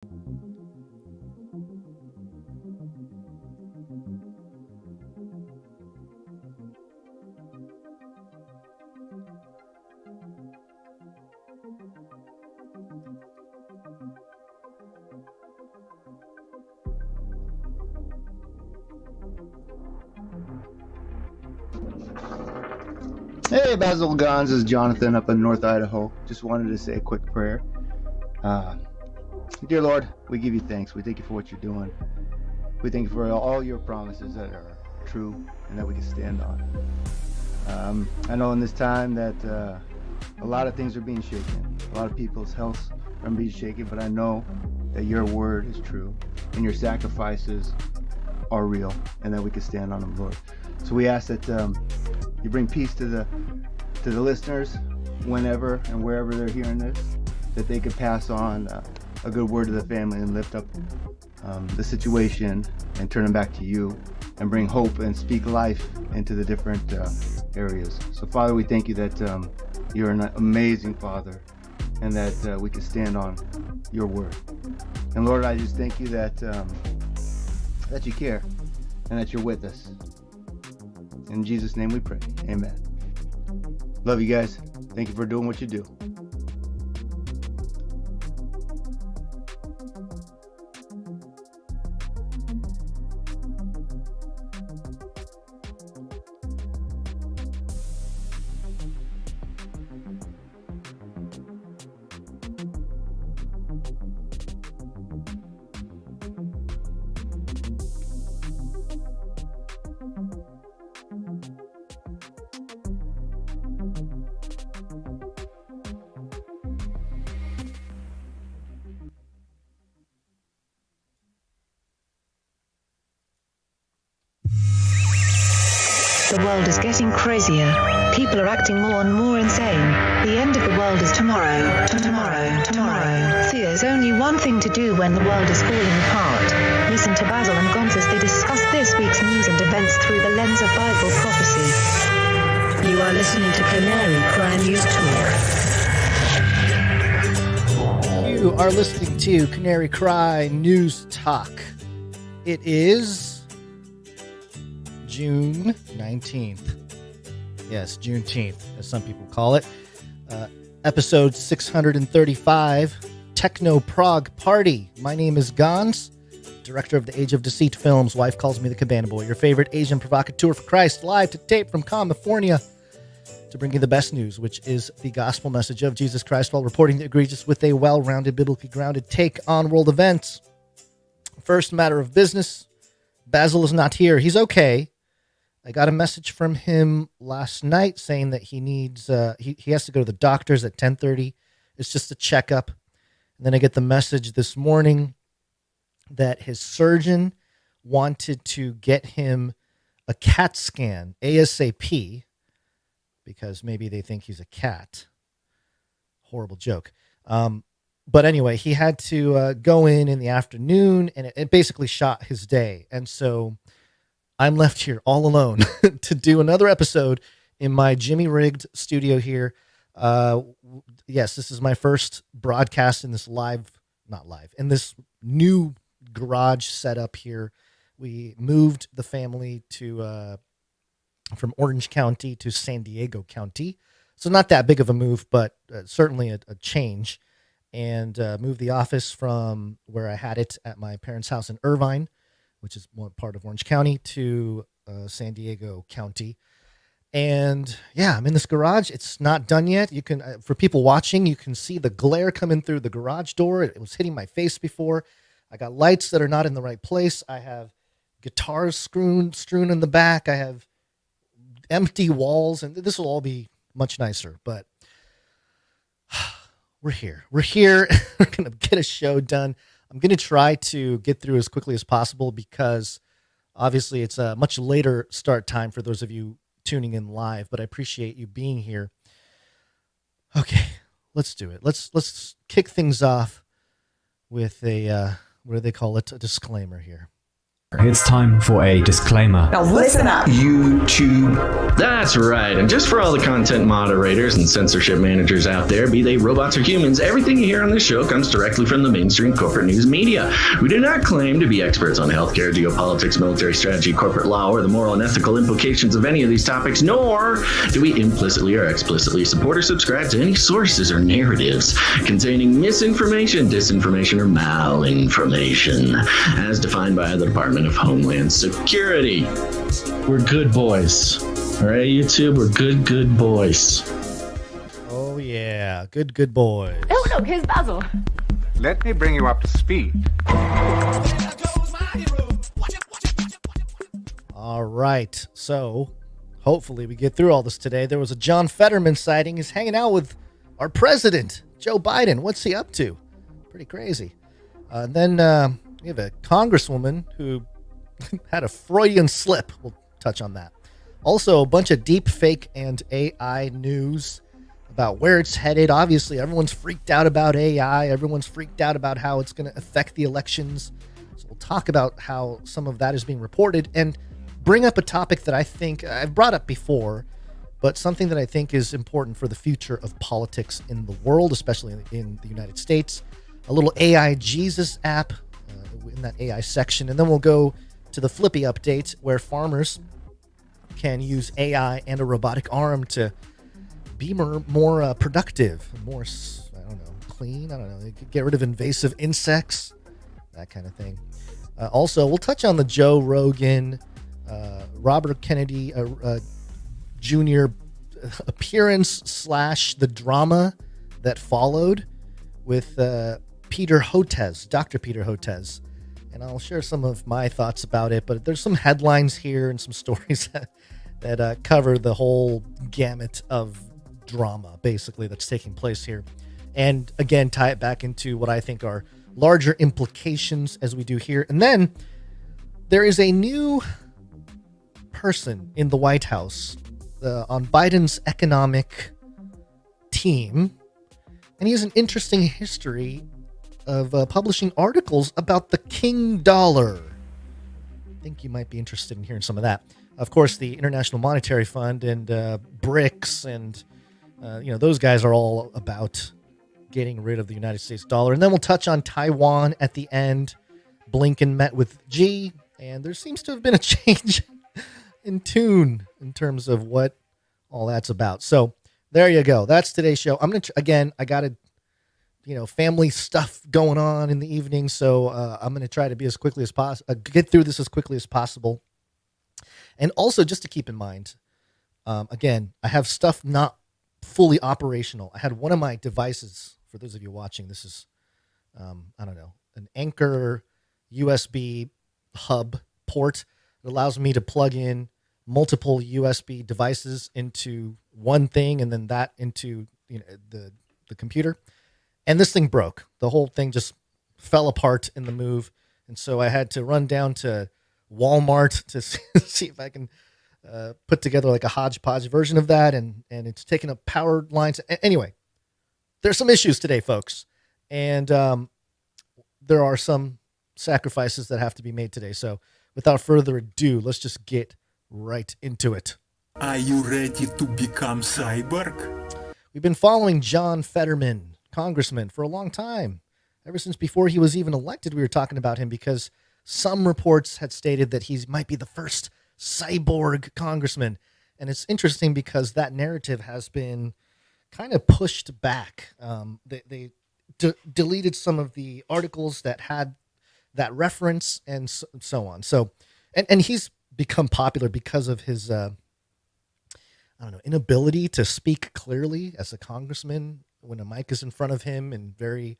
Hey, Basil Gons, this is Jonathan up in North Idaho. Just wanted to say a quick prayer. Dear Lord, we give you thanks. We thank you for what you're doing. We thank you for all your promises that are true and that we can stand on. I know in this time that a lot of things are being shaken. A lot of people's health are being shaken, but I know that your word is true and your sacrifices are real and that we can stand on them, Lord. So we ask that you bring peace to the listeners whenever and wherever they're hearing this, that they could pass on a good word to the family and lift up the situation and turn them back to you and bring hope and speak life into the different areas. So Father, we thank you that you're an amazing Father and that we can stand on your word. And Lord, I just thank you that that you care and that you're with us. In Jesus' name we pray. Amen. Love you guys. Thank you for doing what you do. The world is getting crazier. People are acting more and more insane. The end of the world is tomorrow. Tomorrow. There's only one thing to do when the world is falling apart. Listen to Basil and Gonz as they discuss this week's news and events through the lens of Bible prophecy. You are listening to Canary Crime News Talk. You are listening to Canary Cry News Talk. It is June 19th. Yes, Juneteenth, as some people call it. Episode 635, Techno Prog Party. My name is Gons, director of the Age of Deceit films. Wife calls me the Cabana Boy, your favorite Asian provocateur for Christ, live to tape from California to bring you the best news, which is the gospel message of Jesus Christ, while reporting the egregious with a well-rounded, biblically grounded take on world events. First matter of business, Basil is not here. He's okay. I got a message from him last night saying that he needs, he has to go to the doctor's at 10:30. It's just a checkup. And then I get the message this morning that his surgeon wanted to get him a CAT scan ASAP because maybe they think he's a cat. Horrible joke. But anyway, he had to go in the afternoon, and it basically shot his day. And so I'm left here all alone to do another episode in my Jimmy rigged studio here. Yes, this is my first broadcast in this in this new garage setup here. We moved the family to from Orange County to San Diego County. So not that big of a move, but certainly a change. And moved the office from where I had it at my parents' house in Irvine, which is one part of Orange County, to San Diego County. And yeah, I'm in this garage. It's not done yet. You can, for people watching, you can see the glare coming through the garage door. It was hitting my face before. I got lights that are not in the right place. I have guitars strewn in the back. I have empty walls, and this will all be much nicer, but we're here. We're going to get a show done. I'm going to try to get through as quickly as possible because obviously it's a much later start time for those of you tuning in live, but I appreciate you being here. Okay, let's do it. Let's kick things off with a, what do they call it? A disclaimer here. It's time for a disclaimer. Now listen up. YouTube. That's right. And just for all the content moderators and censorship managers out there, be they robots or humans, everything you hear on this show comes directly from the mainstream corporate news media. We do not claim to be experts on healthcare, geopolitics, military strategy, corporate law, or the moral and ethical implications of any of these topics, nor do we implicitly or explicitly support or subscribe to any sources or narratives containing misinformation, disinformation, or malinformation, as defined by the Department of Homeland Security. We're good boys. All right, YouTube, we're good boys. Oh, yeah. Good boys. Oh, look, here's Basil. Let me bring you up to speed. All right. So hopefully we get through all this today. There was a John Fetterman sighting. He's hanging out with our president, Joe Biden. What's he up to? Pretty crazy. And then we have a congresswoman who had a Freudian slip. We'll touch on that. Also, a bunch of deepfake and AI news about where it's headed. Obviously, everyone's freaked out about AI. Everyone's freaked out about how it's going to affect the elections. So we'll talk about how some of that is being reported and bring up a topic that I think I've brought up before, but something that I think is important for the future of politics in the world, especially in the United States. A little AI Jesus app in that AI section. And then we'll go to the Flippy update where farmers can use AI and a robotic arm to be more productive, more, I don't know, clean. I don't know. Get rid of invasive insects, that kind of thing. Also, we'll touch on the Joe Rogan, Robert Kennedy Jr. appearance / the drama that followed with Peter Hotez, Dr. Peter Hotez. And I'll share some of my thoughts about it, but there's some headlines here and some stories that cover the whole gamut of drama, basically, that's taking place here. And again, tie it back into what I think are larger implications as we do here. And then there is a new person in the White House on Biden's economic team, and he has an interesting history of publishing articles about the King Dollar. I think you might be interested in hearing some of that. Of course, the International Monetary Fund and BRICS and those guys are all about getting rid of the United States dollar. And then we'll touch on Taiwan at the end. Blinken met with Xi, and there seems to have been a change in tune in terms of what all that's about. So there you go. That's today's show. I'm going to, I got to, family stuff going on in the evening. So I'm going to try to be as quickly as possible, get through this as quickly as possible. And also just to keep in mind, again, I have stuff not fully operational. I had one of my devices, for those of you watching, this is, an Anchor USB hub port that allows me to plug in multiple USB devices into one thing and then that into the computer. And this thing broke. The whole thing just fell apart in the move. And so I had to run down to Walmart to see if I can put together like a hodgepodge version of that. And it's taking up power lines. Anyway, there's some issues today, folks. And there are some sacrifices that have to be made today. So without further ado, let's just get right into it. Are you ready to become cyborg? We've been following John Fetterman, congressman, for a long time. Ever since before he was even elected, we were talking about him because some reports had stated that he might be the first cyborg congressman. And it's interesting because that narrative has been kind of pushed back. They deleted some of the articles that had that reference and so on. So, and he's become popular because of his, inability to speak clearly as a congressman when a mic is in front of him in very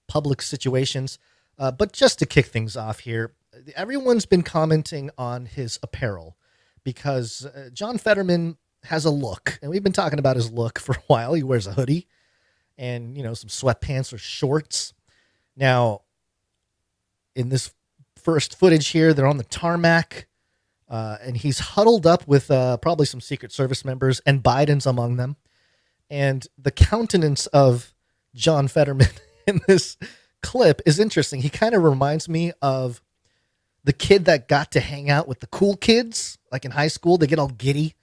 public situations. But just to kick things off here, everyone's been commenting on his apparel because John Fetterman has a look, and we've been talking about his look for a while. He wears a hoodie and, some sweatpants or shorts. Now, in this first footage here, they're on the tarmac, and he's huddled up with probably some Secret Service members, and Biden's among them. And the countenance of John Fetterman in this clip is interesting. He kind of reminds me of the kid that got to hang out with the cool kids, like in high school, they get all giddy,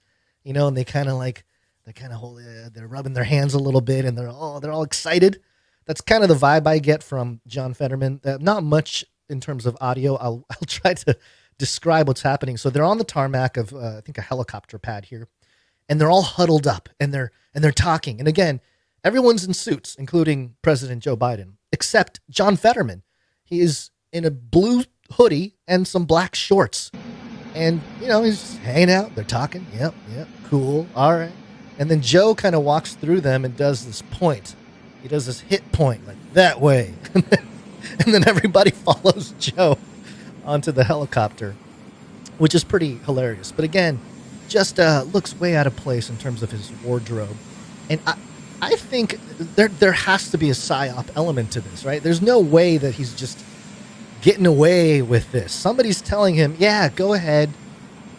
and they kind of hold, they're rubbing their hands a little bit, and they're all excited. That's kind of the vibe I get from John Fetterman. Not much in terms of audio. I'll try to describe what's happening. So they're on the tarmac of I think a helicopter pad here, and they're all huddled up, and they're talking. And again, everyone's in suits, including President Joe Biden, except John Fetterman. He is in a blue hoodie and some black shorts. And, he's just hanging out. They're talking. Yep, cool. All right. And then Joe kind of walks through them and does this point. He does this hit point, like that way. And then everybody follows Joe onto the helicopter, which is pretty hilarious. But again, just looks way out of place in terms of his wardrobe. And I think there has to be a psyop element to this, right? There's no way that he's just getting away with this. Somebody's telling him, yeah, go ahead,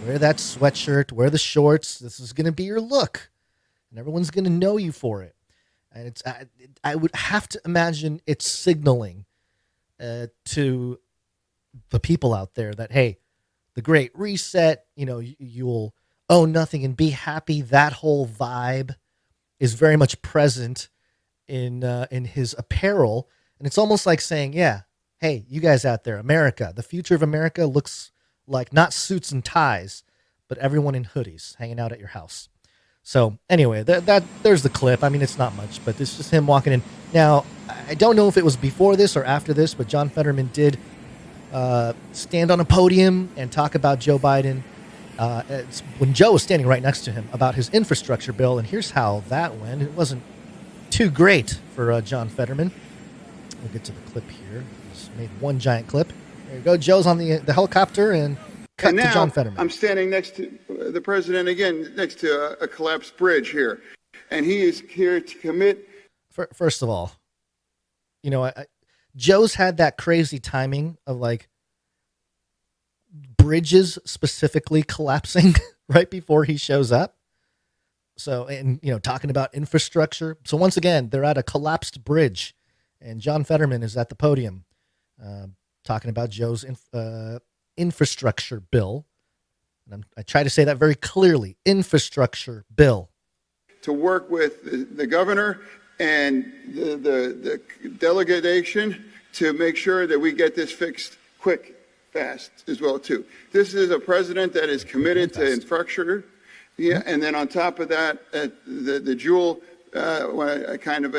wear that sweatshirt, wear the shorts. This is going to be your look, and everyone's going to know you for it. And I would have to imagine it's signaling to the people out there that, hey, the Great Reset, you'll own nothing and be happy. That whole vibe is very much present in his apparel, and it's almost like saying, yeah, hey, you guys out there, America, the future of America looks like not suits and ties, but everyone in hoodies hanging out at your house. So anyway, there's the clip. I mean, it's not much, but it's just him walking in. Now, I don't know if it was before this or after this, but John Fetterman did stand on a podium and talk about Joe Biden when Joe was standing right next to him about his infrastructure bill. And here's how that went. It wasn't too great for John Fetterman. We'll get to the clip here. He's made one giant clip. There you go. Joe's on the helicopter and cut and to now, John Fetterman. I'm standing next to the president again, next to a collapsed bridge here. And he is here to commit. First of all, Joe's had that crazy timing of like bridges specifically collapsing right before he shows up. So, and, talking about infrastructure. So once again, they're at a collapsed bridge and John Fetterman is at the podium talking about Joe's infrastructure bill. And I try to say that very clearly, infrastructure bill. To work with the governor and the delegation to make sure that we get this fixed quick, fast as well, too. This is a president that is committed to infrastructure. Yeah, and then on top of that, the dual kind of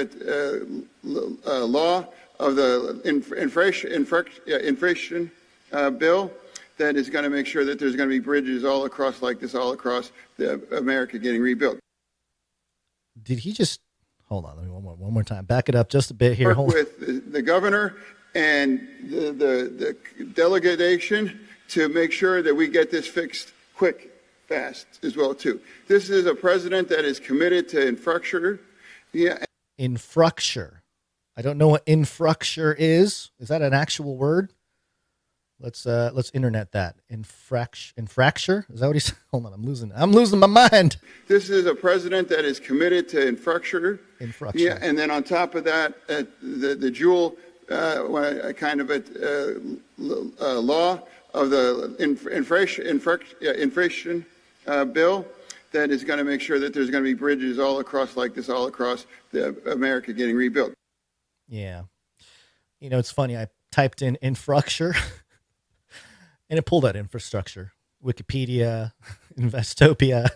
law of the inflation bill that is going to make sure that there's going to be bridges all across like this, all across America getting rebuilt. Did he just hold on? Let me one more time. Back it up just a bit here. Work with the governor and the delegation to make sure that we get this fixed quick, fast as well, too. This is a president that is committed to infrastructure. Yeah. Infrastructure. I don't know what infrastructure is. Is that an actual word? Let's internet that. Infrastructure? Is that what he's? Hold on, I'm losing my mind. This is a president that is committed to infrastructure. Infrastructure. Yeah, and then on top of that, the dual kind of law of the inflation bill that is going to make sure that there's going to be bridges all across like this, all across America getting rebuilt. Yeah. It's funny. I typed in infrastructure and it pulled out infrastructure, Wikipedia, Investopia.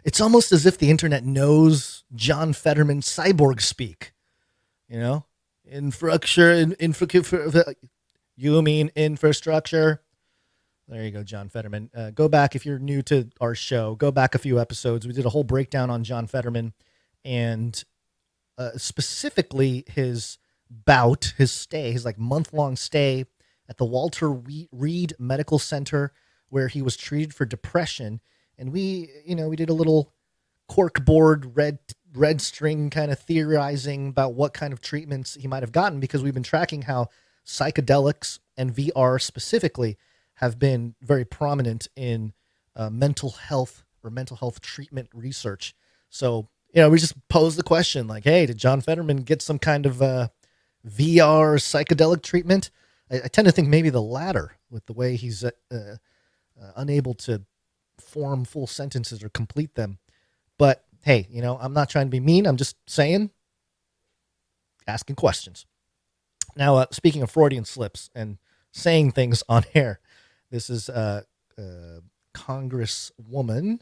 It's almost as if the internet knows John Fetterman cyborg speak, infrastructure, you mean infrastructure? There you go, John Fetterman. Go back if you're new to our show. Go back a few episodes. We did a whole breakdown on John Fetterman and specifically his stay, his month-long stay at the Walter Reed Medical Center where he was treated for depression. And we did a little corkboard red string kind of theorizing about what kind of treatments he might have gotten because we've been tracking how psychedelics and VR specifically have been very prominent in mental health or mental health treatment research. So, we just posed the question like, hey, did John Fetterman get some kind of VR psychedelic treatment? I tend to think maybe the latter. with the way he's unable to form full sentences or complete them. But hey, I'm not trying to be mean. I'm just saying, asking questions. Now, speaking of Freudian slips and saying things on air, this is Congresswoman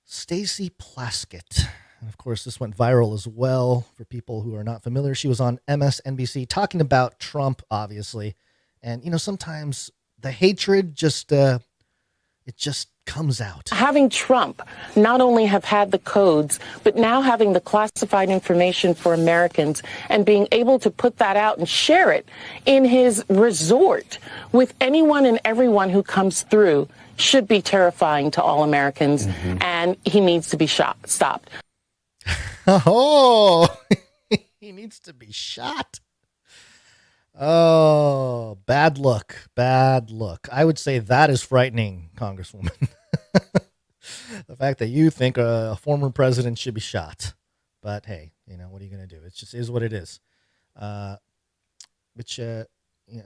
Stacey Plaskett. And of course, this went viral as well. For people who are not familiar, she was on MSNBC talking about Trump, obviously. And, sometimes the hatred just comes out. Having Trump not only have had the codes, but now having the classified information for Americans and being able to put that out and share it in his resort with anyone and everyone who comes through should be terrifying to all Americans. And he needs to be stopped. Oh, he needs to be shot. Oh, bad look. I would say that is frightening, Congresswoman. The fact that you think a former president should be shot. But hey, what are you going to do? It just is what it is. I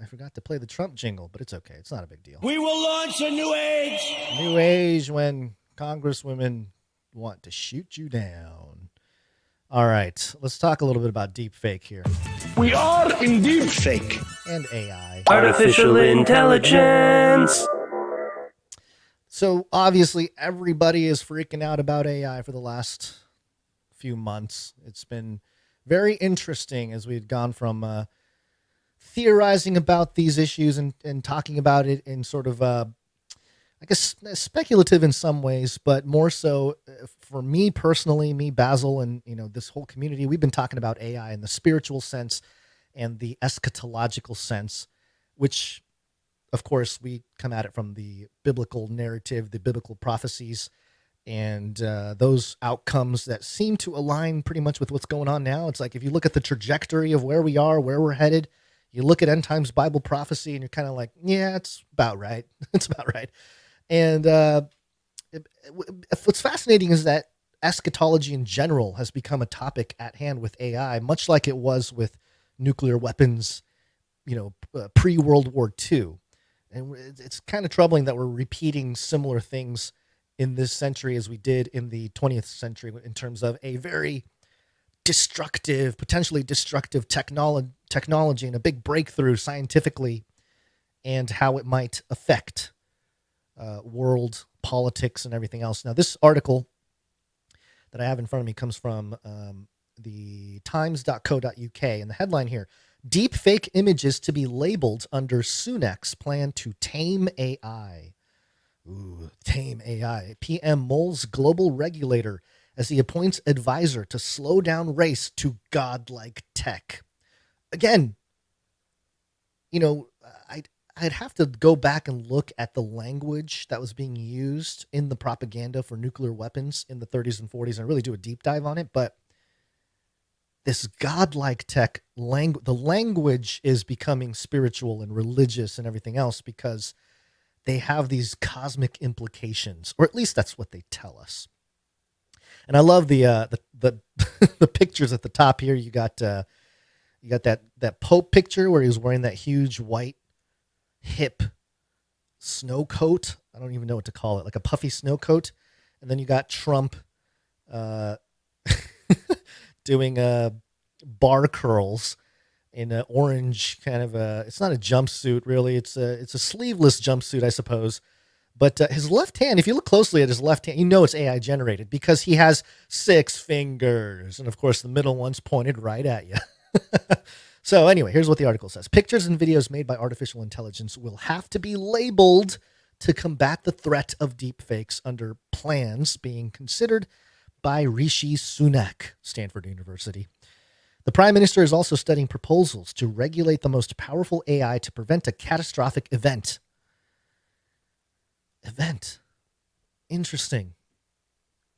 forgot to play the Trump jingle, but it's okay. It's not a big deal. We will launch a new age. New age when congresswomen want to shoot you down. All right, let's talk a little bit about deepfake here. We are in deepfake. And AI. Artificial intelligence. So obviously everybody is freaking out about AI for the last few months. It's been very interesting as we've gone from theorizing about these issues and talking about it in sort of, I guess, speculative in some ways, but more so for me personally, me, Basil, and this whole community, we've been talking about AI in the spiritual sense and the eschatological sense, which, of course, we come at it from the biblical narrative, the biblical prophecies, and those outcomes that seem to align pretty much with what's going on now. It's like if you look at the trajectory of where we are, where we're headed, you look at end times Bible prophecy, and you're kind of like, yeah, it's about right. It's about right. And what's fascinating is that eschatology in general has become a topic at hand with AI, much like it was with nuclear weapons, pre-World War II. And it's kind of troubling that we're repeating similar things in this century as we did in the 20th century in terms of a very destructive, potentially destructive technology and a big breakthrough scientifically and how it might affect world politics and everything else. Now, this article that I have in front of me comes from the times.co.uk, and the headline here, deepfake images to be labeled under Sunak's plan to tame AI. Ooh, tame AI. PM mulls global regulator as he appoints advisor to slow down race to godlike tech. Again, I'd have to go back and look at the language that was being used in the propaganda for nuclear weapons in the 30s and 40s and really do a deep dive on it. But this godlike tech, the language is becoming spiritual and religious and everything else because they have these cosmic implications, or at least that's what they tell us. And I love the the pictures at the top here. You got that Pope picture where he was wearing that huge white hip snow coat. I don't even know what to call it, like a puffy snow coat. And then you got Trump doing bar curls in an orange kind of it's not a jumpsuit really. It's a sleeveless jumpsuit, I suppose. But his left hand, if you look closely at his left hand, it's AI generated because he has 6 fingers. And of course, the middle one's pointed right at you. So anyway, here's what the article says. Pictures and videos made by artificial intelligence will have to be labeled to combat the threat of deepfakes under plans being considered by Rishi Sunak, Stanford University. The Prime Minister is also studying proposals to regulate the most powerful AI to prevent a catastrophic event. Interesting.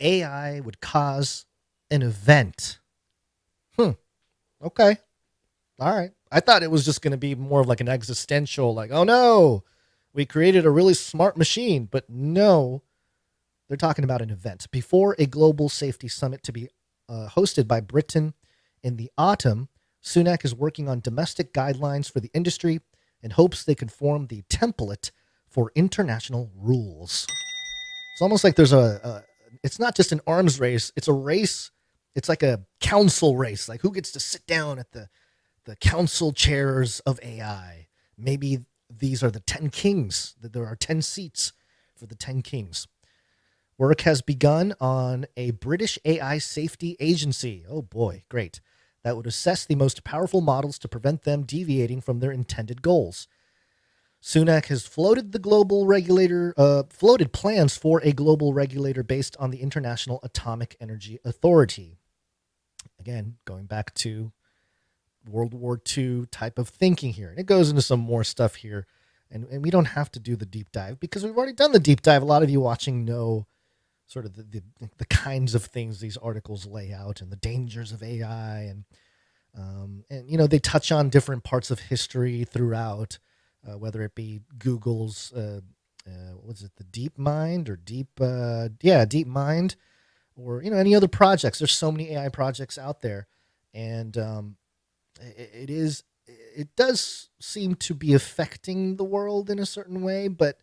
AI would cause an event. Okay. All right. I thought it was just going to be more of like an existential, like, oh no, we created a really smart machine. But no, they're talking about an event. Before a global safety summit to be hosted by Britain in the autumn, Sunak is working on domestic guidelines for the industry in hopes they could form the template for international rules. It's almost like there's it's not just an arms race, it's a race. It's like a council race, like who gets to sit down at the council chairs of AI. Maybe these are the 10 kings, that there are 10 seats for the 10 kings. Work has begun on a British AI safety agency. Oh boy, great. That would assess the most powerful models to prevent them deviating from their intended goals. Sunak has floated plans for a global regulator based on the International Atomic Energy Authority. Again, going back to World War II type of thinking here. And it goes into some more stuff here. And we don't have to do the deep dive because we've already done the deep dive. A lot of you watching know sort of the kinds of things these articles lay out and the dangers of AI. And they touch on different parts of history throughout, whether it be Google's, was it the DeepMind or DeepMind, or, any other projects. There's so many AI projects out there. And it does seem to be affecting the world in a certain way, but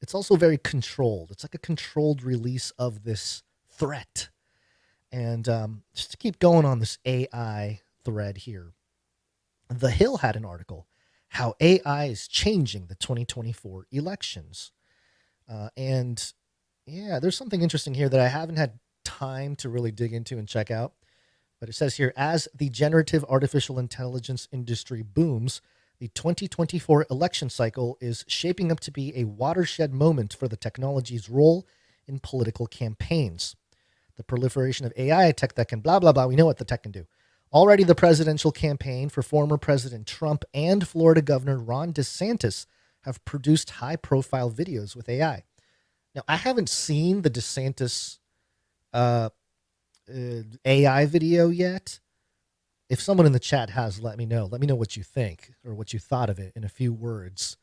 it's also very controlled. It's like a controlled release of this threat. And just to keep going on this AI thread here, The Hill had an article, How AI is Changing the 2024 Elections. There's something interesting here that I haven't had time to really dig into and check out. But it says here, as the generative artificial intelligence industry booms, the 2024 election cycle is shaping up to be a watershed moment for the technology's role in political campaigns. The proliferation of AI tech that can blah, blah, blah. We know what the tech can do. Already the presidential campaign for former President Trump and Florida Governor Ron DeSantis have produced high-profile videos with AI. Now, I haven't seen the DeSantis AI video yet. If someone in the chat has, let me know. Let me know what you think or what you thought of it in a few words,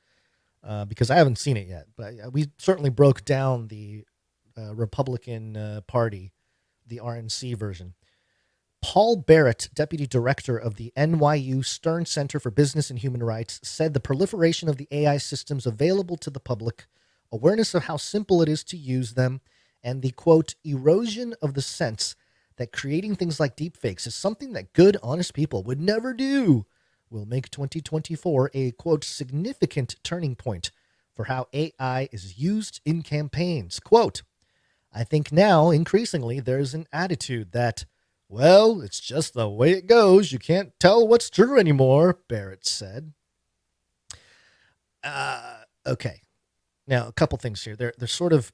because I haven't seen it yet. But we certainly broke down the Republican Party, the RNC version. Paul Barrett, deputy director of the NYU Stern Center for Business and Human Rights, said the proliferation of the AI systems available to the public, awareness of how simple it is to use them, and the, quote, erosion of the sense that creating things like deepfakes is something that good, honest people would never do, will make 2024 a, quote, significant turning point for how AI is used in campaigns. Quote, I think now, increasingly, there's an attitude that, well, it's just the way it goes. You can't tell what's true anymore, Barrett said. Okay. Now, a couple things here. They're sort of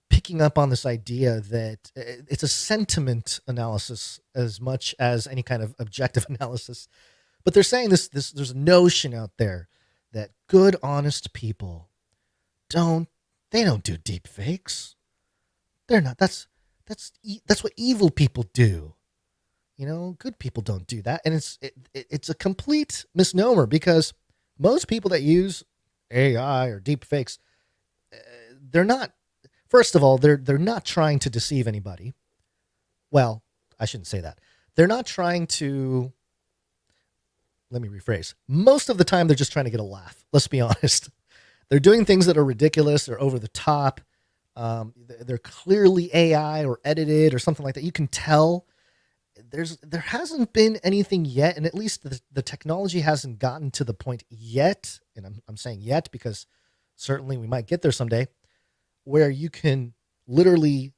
picking up on this idea that it's a sentiment analysis as much as any kind of objective analysis. But they're saying this there's a notion out there that good, honest people don't do deep fakes. They're not. That's what evil people do. Good people don't do that. And it's a complete misnomer, because most people that use AI or deep fakes, they're not. First of all, they're not trying to deceive anybody. Well, I shouldn't say that. They're not trying to. Let me rephrase. Most of the time, they're just trying to get a laugh. Let's be honest. They're doing things that are ridiculous. They're over the top. They're clearly AI or edited or something like that. You can tell. There hasn't been anything yet, and at least the technology hasn't gotten to the point yet. And I'm saying yet because certainly we might get there someday, where you can literally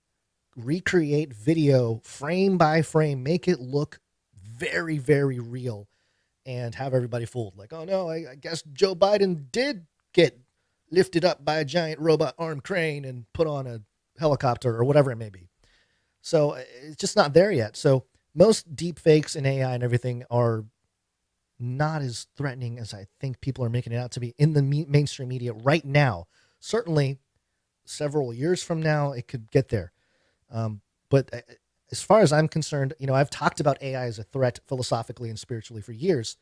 recreate video frame by frame, make it look very, very real, and have everybody fooled. Like, oh no, I guess Joe Biden did get lifted up by a giant robot arm crane and put on a helicopter or whatever it may be. So it's just not there yet. So most deep fakes and AI and everything are not as threatening as I think people are making it out to be in the mainstream media right now. Certainly several years from now, it could get there. But as far as I'm concerned, I've talked about AI as a threat philosophically and spiritually for years.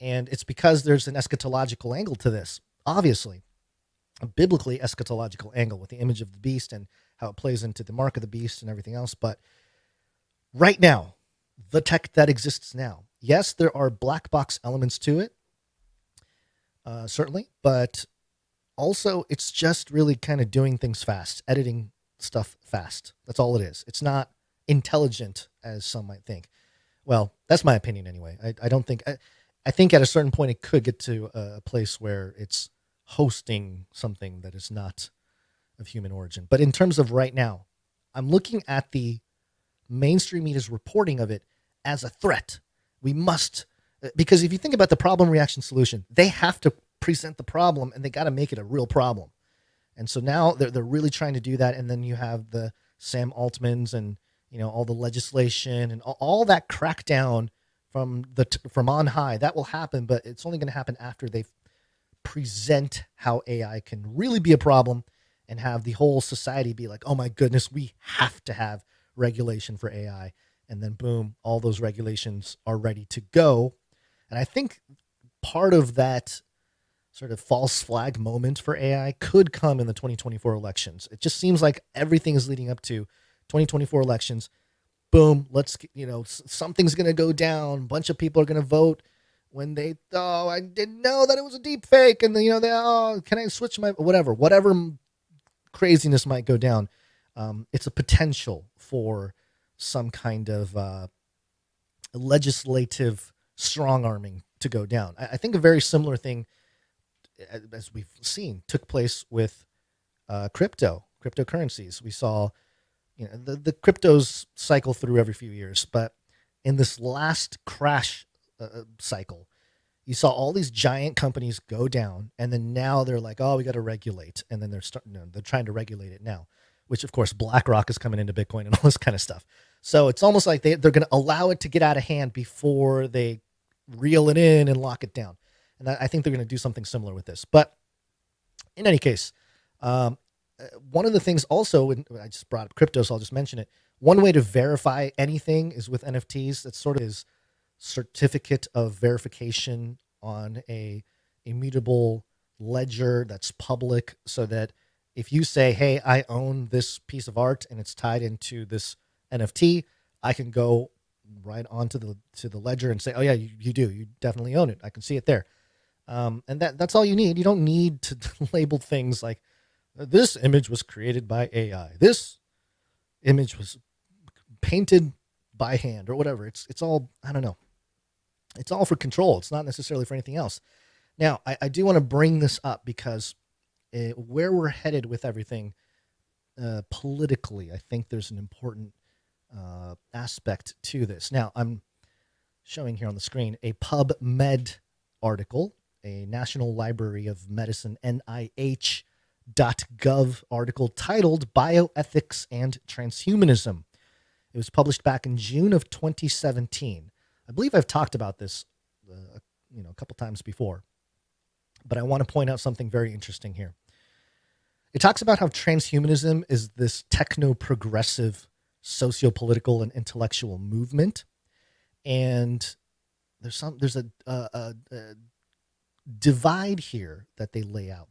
And it's because there's an eschatological angle to this, obviously. A biblically eschatological angle with the image of the beast and how it plays into the mark of the beast and everything else. But right now, the tech that exists now, yes, there are black box elements to it. certainly, but also it's just really kind of doing things fast, editing stuff fast. That's all it is. It's not intelligent as some might think. Well, that's my opinion anyway. I don't think, I think at a certain point it could get to a place where it's hosting something that is not of human origin. But in terms of right now, I'm looking at the mainstream media's reporting of it as a threat. We must, because if you think about the problem, reaction, solution, they have to present the problem and they got to make it a real problem. And so now they're really trying to do that. And then you have the Sam Altmans and, all the legislation and all that crackdown from on high. That will happen, but it's only going to happen after they present how AI can really be a problem and have the whole society be like, oh my goodness, we have to have regulation for AI. And then boom, all those regulations are ready to go. And I think part of that sort of false flag moment for AI could come in the 2024 elections. It just seems like everything is leading up to 2024 elections. Boom, something's going to go down. A bunch of people are going to vote when I didn't know that it was a deep fake. And then, can I switch my, whatever craziness might go down. It's a potential for some kind of legislative strong arming to go down. I think a very similar thing, as we've seen, took place with cryptocurrencies. We saw, the cryptos cycle through every few years, but in this last crash cycle, you saw all these giant companies go down, and then now they're like, oh, we got to regulate, and then they're trying to regulate it now, which of course BlackRock is coming into Bitcoin and all this kind of stuff. So it's almost like they're going to allow it to get out of hand before they reel it in and lock it down. And I think they're going to do something similar with this. But in any case, one of the things also, and I just brought up crypto, so I'll just mention it. One way to verify anything is with NFTs. That sort of is certificate of verification on a immutable ledger that's public, so that if you say, hey, I own this piece of art and it's tied into this NFT, I can go right onto the ledger and say, oh yeah, you do. You definitely own it. I can see it there. And that's all you need. You don't need to label things like, this image was created by AI. This image was painted by hand or whatever. It's all, I don't know. It's all for control. It's not necessarily for anything else. Now, I do want to bring this up because where we're headed with everything politically, I think there's an important aspect to this. Now, I'm showing here on the screen a PubMed article, a National Library of Medicine, NIH.gov article titled Bioethics and Transhumanism. It was published back in June of 2017. I believe I've talked about this a couple times before, but I want to point out something very interesting here. It talks about how transhumanism is this techno-progressive socio-political and intellectual movement, and there's a divide here that they lay out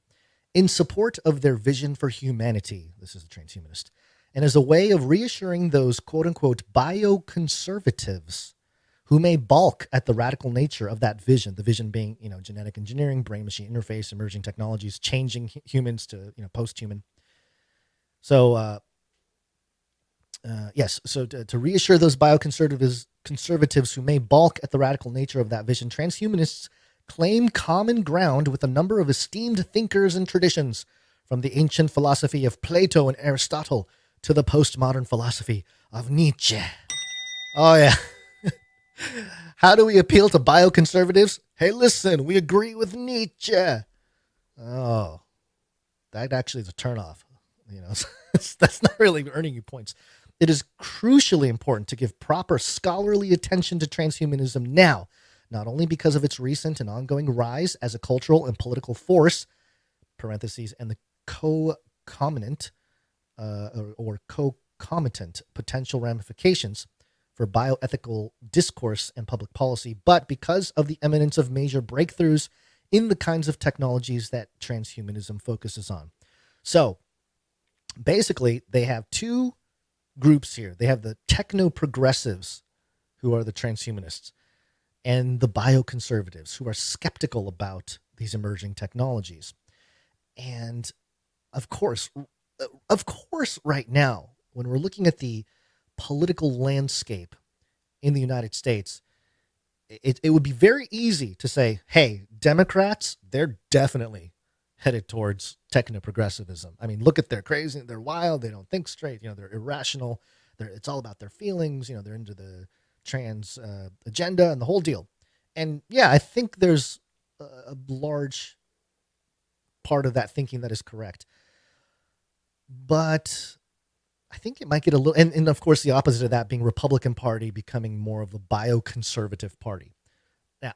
in support of their vision for humanity. This is a transhumanist, and as a way of reassuring those quote-unquote bioconservatives who may balk at the radical nature of that vision, the vision being, genetic engineering, brain-machine interface, emerging technologies, changing humans to, post-human. So, yes, so to reassure those bioconservatives who may balk at the radical nature of that vision, transhumanists claim common ground with a number of esteemed thinkers and traditions, from the ancient philosophy of Plato and Aristotle to the postmodern philosophy of Nietzsche. Oh, yeah. How do we appeal to bioconservatives? Hey, listen, we agree with Nietzsche. Oh, that actually is a turnoff. That's not really earning you points. It is crucially important to give proper scholarly attention to transhumanism now, not only because of its recent and ongoing rise as a cultural and political force, parentheses, and the concomitant potential ramifications for bioethical discourse and public policy, but because of the eminence of major breakthroughs in the kinds of technologies that transhumanism focuses on. So basically, they have two groups here. They have the techno-progressives, who are the transhumanists, and the bioconservatives, who are skeptical about these emerging technologies. And of course, right now, when we're looking at the political landscape in the United States, it would be very easy to say, hey, Democrats, they're definitely headed towards techno-progressivism. I mean, look at they're crazy, they're wild, they don't think straight, they're irrational, it's all about their feelings, they're into the trans agenda and the whole deal. And yeah, I think there's a large part of that thinking that is correct. But I think it might get a little, and of course the opposite of that being Republican Party becoming more of a bioconservative party. Now,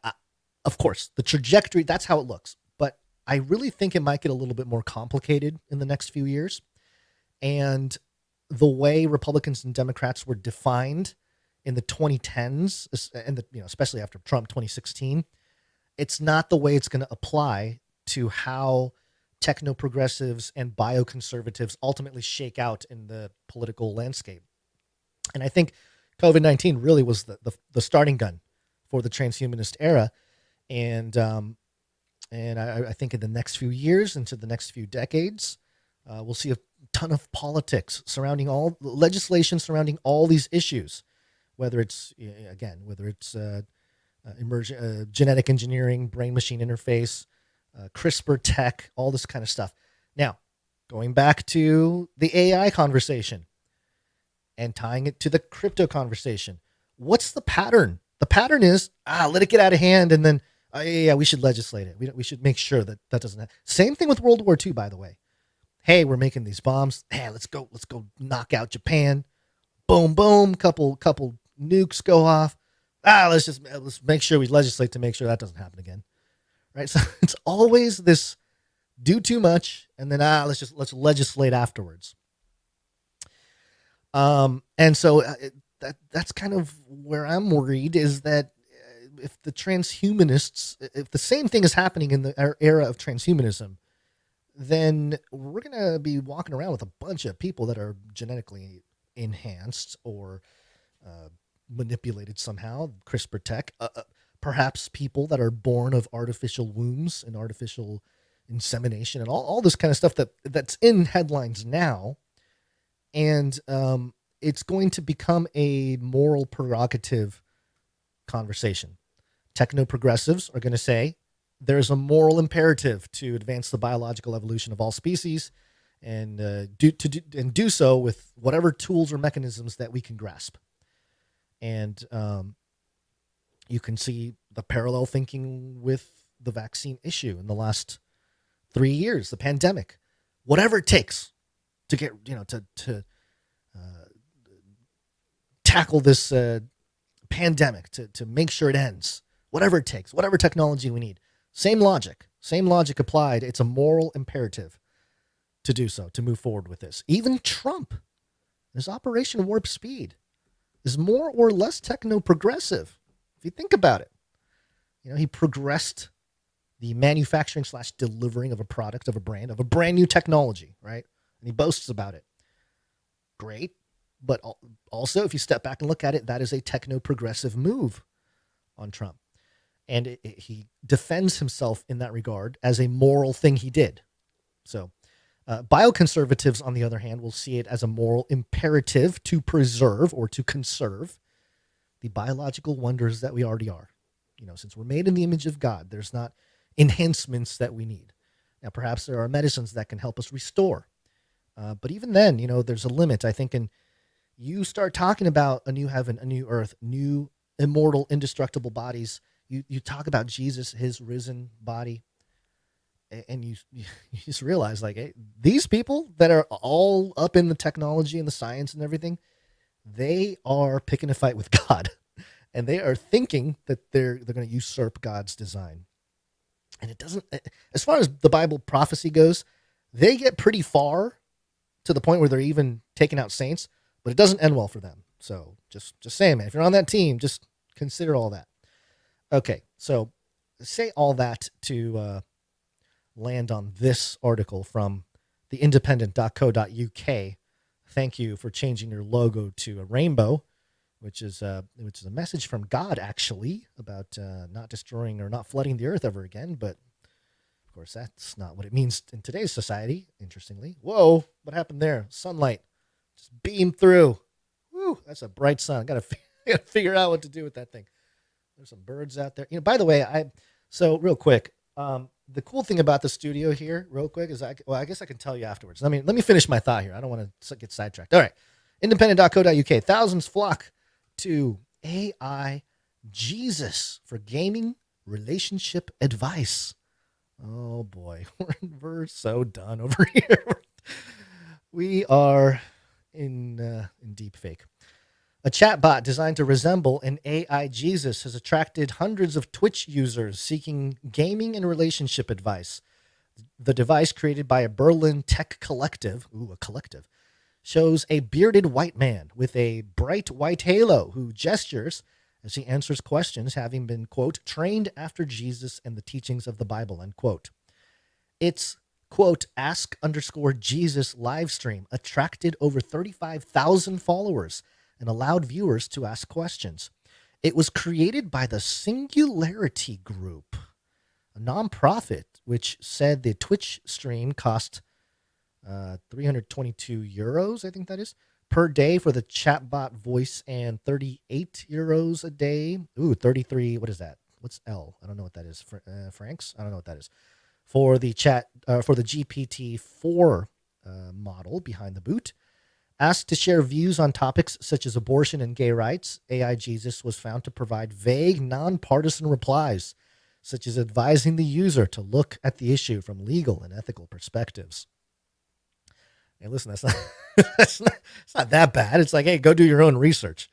of course, the trajectory, that's how it looks. But I really think it might get a little bit more complicated in the next few years. And the way Republicans and Democrats were defined in the 2010s, and especially after Trump 2016, it's not the way it's going to apply to how techno-progressives and bioconservatives ultimately shake out in the political landscape. And I think COVID-19 really was the starting gun for the transhumanist era. And I think in the next few years, into the next few decades, we'll see a ton of politics surrounding legislation surrounding all these issues, whether it's genetic engineering, brain-machine interface, CRISPR tech, all this kind of stuff. Now, going back to the AI conversation and tying it to the crypto conversation, what's the pattern? The pattern is, let it get out of hand, and then, we should legislate it. We should make sure that doesn't happen. Same thing with World War II, by the way. Hey, we're making these bombs. Hey, let's go knock out Japan. Boom, boom, couple nukes go off. Let's make sure we legislate to make sure that doesn't happen again. Right, so it's always this: do too much, and then let's legislate afterwards. And so that's kind of where I'm worried, is that if the transhumanists, if the same thing is happening in the era of transhumanism, then we're gonna be walking around with a bunch of people that are genetically enhanced or manipulated somehow, CRISPR tech. Perhaps people that are born of artificial wombs and artificial insemination and all this kind of stuff that's in headlines now. And it's going to become a moral prerogative conversation. Techno-progressives are going to say there's a moral imperative to advance the biological evolution of all species and do so with whatever tools or mechanisms that we can grasp. And you can see the parallel thinking with the vaccine issue in the last 3 years, the pandemic. Whatever it takes to get, to tackle this pandemic, to make sure it ends. Whatever it takes, whatever technology we need. Same logic applied. It's a moral imperative to do so, to move forward with this. Even Trump, his Operation Warp Speed, is more or less techno-progressive. If you think about it, he progressed the manufacturing / delivering of a product, of a brand new technology, right? And he boasts about it. Great. But also, if you step back and look at it, that is a techno-progressive move on Trump. And he defends himself in that regard as a moral thing he did. So bioconservatives, on the other hand, will see it as a moral imperative to preserve or to conserve the biological wonders that we already are. Since we're made in the image of God, there's not enhancements that we need. Now, perhaps there are medicines that can help us restore. But even then, there's a limit. I think, and you start talking about a new heaven, a new earth, new immortal, indestructible bodies. You talk about Jesus, his risen body, and you just realize, hey, these people that are all up in the technology and the science and everything, they are picking a fight with God, and they are thinking that they're going to usurp God's design. And it doesn't, as far as the Bible prophecy goes, they get pretty far to the point where they're even taking out saints, but it doesn't end well for them. So just saying, man, if you're on that team, just consider all that. Okay, so say all that to land on this article from theindependent.co.uk. Thank you for changing your logo to a rainbow, which is a message from God, actually, about not destroying or not flooding the earth ever again. But Of course, that's not what it means in today's society, interestingly. Whoa, what happened there? Sunlight just beamed through. Woo, that's a bright sun. I gotta figure out what to do with that thing. There's some birds out there. By the way, so real quick, the cool thing about the studio here, real quick, is I guess I can tell you afterwards. Let me finish my thought here. I don't want to get sidetracked. All right. Independent.co.uk. Thousands flock to AI Jesus for gaming relationship advice. Oh boy, we're so done over here. We are in Deepfake. A chatbot designed to resemble an AI Jesus has attracted hundreds of Twitch users seeking gaming and relationship advice. The device, created by a Berlin tech collective, shows a bearded white man with a bright white halo who gestures as he answers questions, having been, quote, trained after Jesus and the teachings of the Bible, end quote. Its, quote, ask_Jesus live stream attracted over 35,000 followers and allowed viewers to ask questions. It was created by the Singularity Group, a nonprofit, which said the Twitch stream cost 322 euros, I think that is, per day for the chatbot voice, and 38 euros a day. Ooh, 33. What is that? What's L? I don't know what that is. Francs? I don't know what that is. For the for the GPT-4 model behind the boot. Asked to share views on topics such as abortion and gay rights, AI Jesus was found to provide vague, nonpartisan replies, such as advising the user to look at the issue from legal and ethical perspectives. Hey, listen, that's not, it's not that bad. It's like, hey, go do your own research.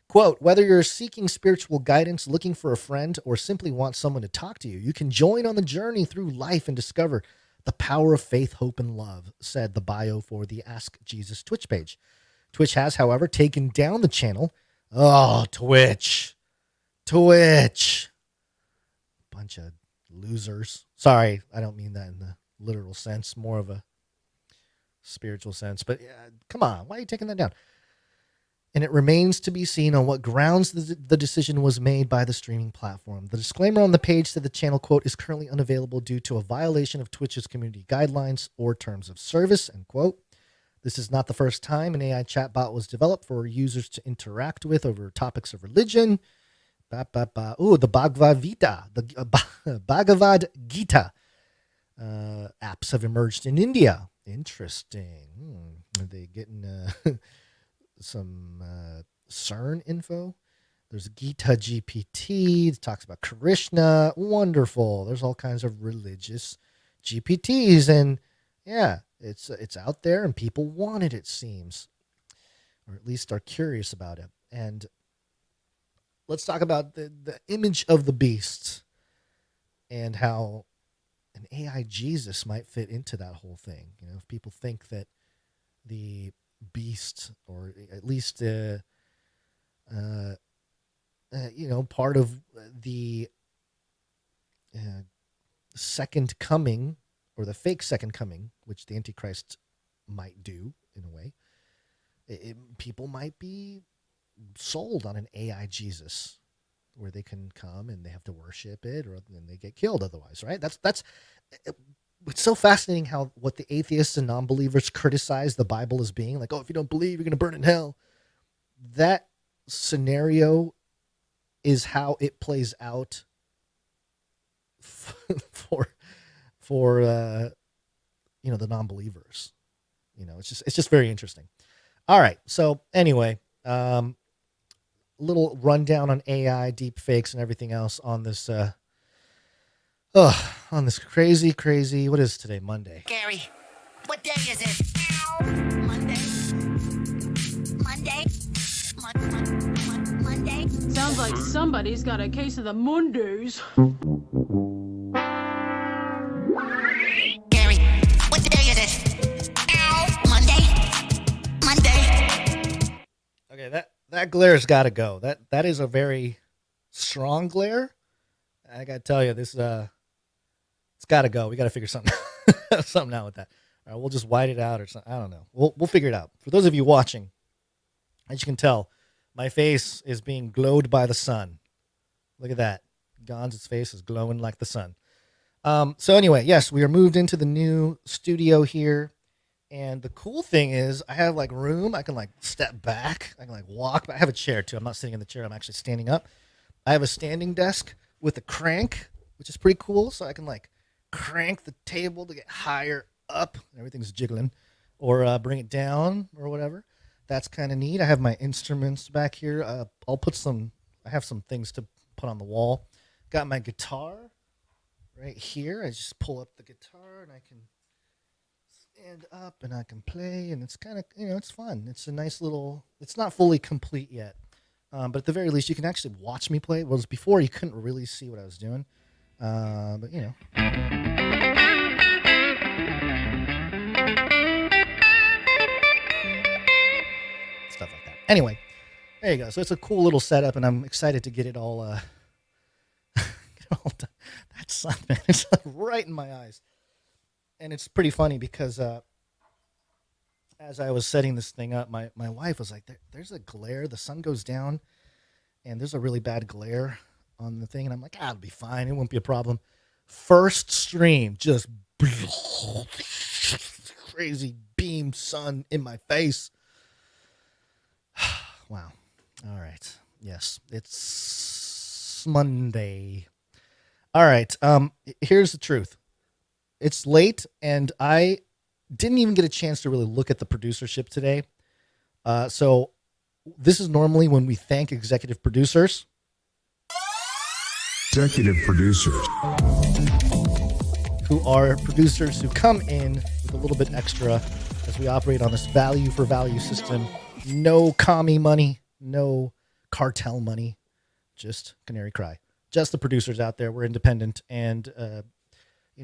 Quote, whether you're seeking spiritual guidance, looking for a friend, or simply want someone to talk to you, you can join on the journey through life and discover the power of faith, hope, and love, said the bio for the Ask Jesus Twitch page. Twitch has, however, taken down the channel. Oh, Twitch. Bunch of losers. Sorry, I don't mean that in the literal sense, more of a spiritual sense. But come on, why are you taking that down? And it remains to be seen on what grounds the decision was made by the streaming platform. The disclaimer on the page said the channel, quote, is currently unavailable due to a violation of Twitch's community guidelines or terms of service, end quote. This is not the first time an AI chatbot was developed for users to interact with over topics of religion. Ooh, the Bhagavad Gita. The Bhagavad Gita apps have emerged in India. Interesting. Are they getting some CERN info? There's Gita GPT. It talks about Krishna. Wonderful. There's all kinds of religious GPTs, and yeah, it's out there, and people want it seems, or at least are curious about it. And let's talk about the image of the beast and how an AI Jesus might fit into that whole thing. If people think that the beast, or at least part of the second coming, or the fake second coming, which the Antichrist might do in a way, people might be sold on an AI Jesus where they can come and they have to worship it, or then they get killed otherwise, right? That's it's so fascinating how what the atheists and non-believers criticize the Bible as being like, oh, if you don't believe, you're going to burn in hell. That scenario is how it plays out for the non-believers. It's just very interesting. All right. So anyway, little rundown on AI, deep fakes, and everything else on this crazy, what is today, Monday? Gary, what day is it? Monday. Sounds like somebody's got a case of the Mondays. Gary, what day is it? Monday. Okay, that glare's got to go. That is a very strong glare. I got to tell you, this it's got to go. We got to figure something out with that. All right, we'll just white it out or something. I don't know. We'll figure it out. For those of you watching, as you can tell, my face is being glowed by the sun. Look at that. Gonz's face is glowing like the sun. So anyway, yes, we are moved into the new studio here. And the cool thing is I have like room. I can like step back. I can like walk. I have a chair too. I'm not sitting in the chair. I'm actually standing up. I have a standing desk with a crank, which is pretty cool. So I can like crank the table to get higher up. Everything's jiggling, or bring it down or whatever. That's kind of neat. I have my instruments back here. I have some things to put on the wall. Got my guitar right here. I just pull up the guitar and I can stand up and I can play, and it's kind of, it's fun. It's a nice little, it's not fully complete yet. But at the very least, you can actually watch me play. Whereas before, you couldn't really see what I was doing. But stuff like that. Anyway, there you go. So it's a cool little setup, and I'm excited to get it all, get it all done. That sun, man, it's like right in my eyes. And it's pretty funny because as I was setting this thing up, my wife was like, there's a glare. The sun goes down, and there's a really bad glare on the thing. And I'm like, it'll be fine. It won't be a problem. First stream, just crazy beam sun in my face. Wow. All right. Yes, it's Monday. All right. Here's the truth. It's late, and I didn't even get a chance to really look at the producership today. So this is normally when we thank executive producers. Executive producers. Who are producers who come in with a little bit extra as we operate on this value for value system. No commie money, no cartel money, just Canary Cry. Just the producers out there. We're independent, and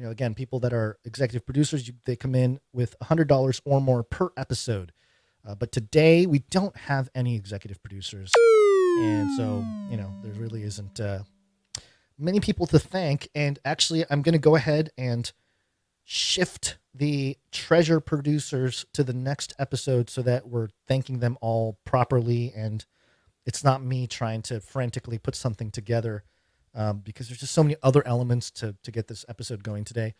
again, people that are executive producers, they come in with $100 or more per episode. But today we don't have any executive producers. And so, there really isn't many people to thank. And actually, I'm going to go ahead and shift the treasure producers to the next episode so that we're thanking them all properly. And it's not me trying to frantically put something together. Because there's just so many other elements to get this episode going today.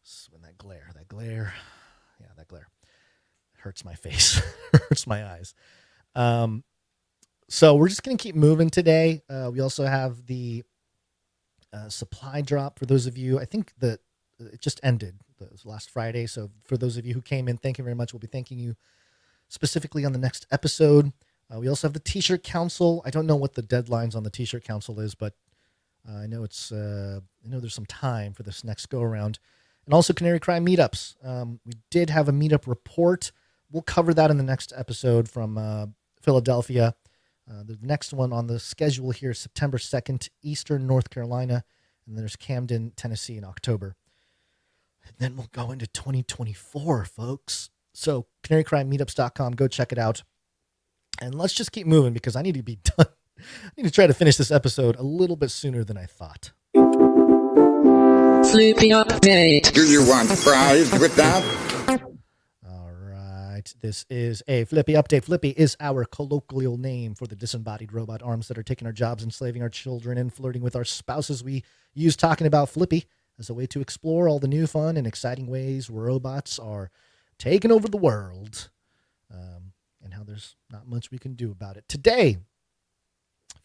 So when that glare, that glare hurts my face, hurts my eyes. So we're just going to keep moving today. We also have the supply drop for those of you. I think that it just ended last Friday. So for those of you who came in, thank you very much. We'll be thanking you specifically on the next episode. We also have the T-shirt council. I don't know what the deadlines on the T-shirt council is, but I know it's. I know there's some time for this next go around, and also Canary Cry meetups. We did have a meetup report. We'll cover that in the next episode from Philadelphia. The next one on the schedule here is September 2nd, Eastern North Carolina, and there's Camden, Tennessee in October. And then we'll go into 2024, folks. So canarycrymeetups.com, go check it out, and let's just keep moving because I need to be done. I need to try to finish this episode a little bit sooner than I thought. Flippy update. Do you want fries with that? All right. This is a Flippy update. Flippy is our colloquial name for the disembodied robot arms that are taking our jobs, enslaving our children, and flirting with our spouses. We use talking about Flippy as a way to explore all the new fun and exciting ways robots are taking over the world, and how there's not much we can do about it. Today,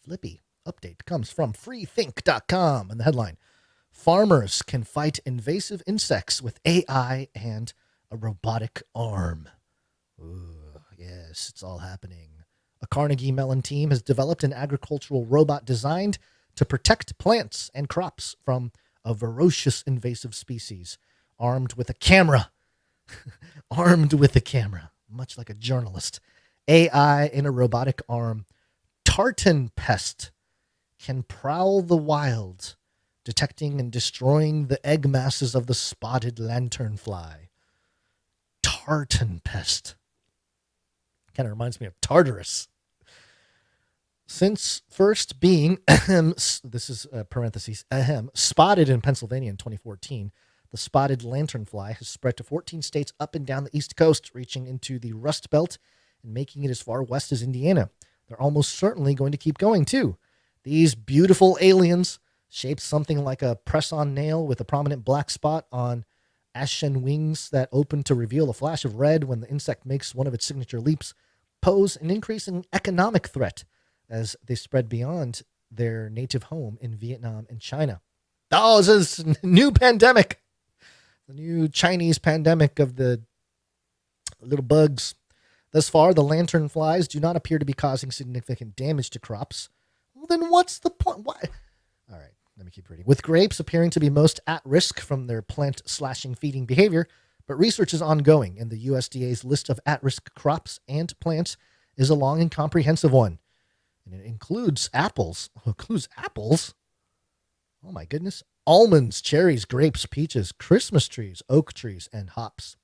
Flippy update comes from freethink.com, and the headline: farmers can fight invasive insects with AI and a robotic arm. Ooh, yes, it's all happening. A Carnegie Mellon team has developed an agricultural robot designed to protect plants and crops from a ferocious invasive species, armed with a camera. Armed with a camera, much like a journalist. AI in a robotic arm. Tartan pest can prowl the wild, detecting and destroying the egg masses of the spotted lanternfly. Tartan pest. Kind of reminds me of Tartarus. Since first being, this is parentheses, spotted in Pennsylvania in 2014, the spotted lanternfly has spread to 14 states up and down the East Coast, reaching into the Rust Belt and making it as far west as Indiana. They're almost certainly going to keep going, too. These beautiful aliens shaped something like a press-on nail with a prominent black spot on ashen wings that open to reveal a flash of red when the insect makes one of its signature leaps, pose an increasing economic threat as they spread beyond their native home in Vietnam and China. Oh, this is a new pandemic. The new Chinese pandemic of the little bugs. Thus far, the lanternflies do not appear to be causing significant damage to crops. Well, then what's the point? Why? All right, let me keep reading. With grapes appearing to be most at risk from their plant slashing feeding behavior, but research is ongoing, and the USDA's list of at-risk crops and plants is a long and comprehensive one. And it includes apples. Oh, includes apples? Oh my goodness. Almonds, cherries, grapes, peaches, Christmas trees, oak trees, and hops.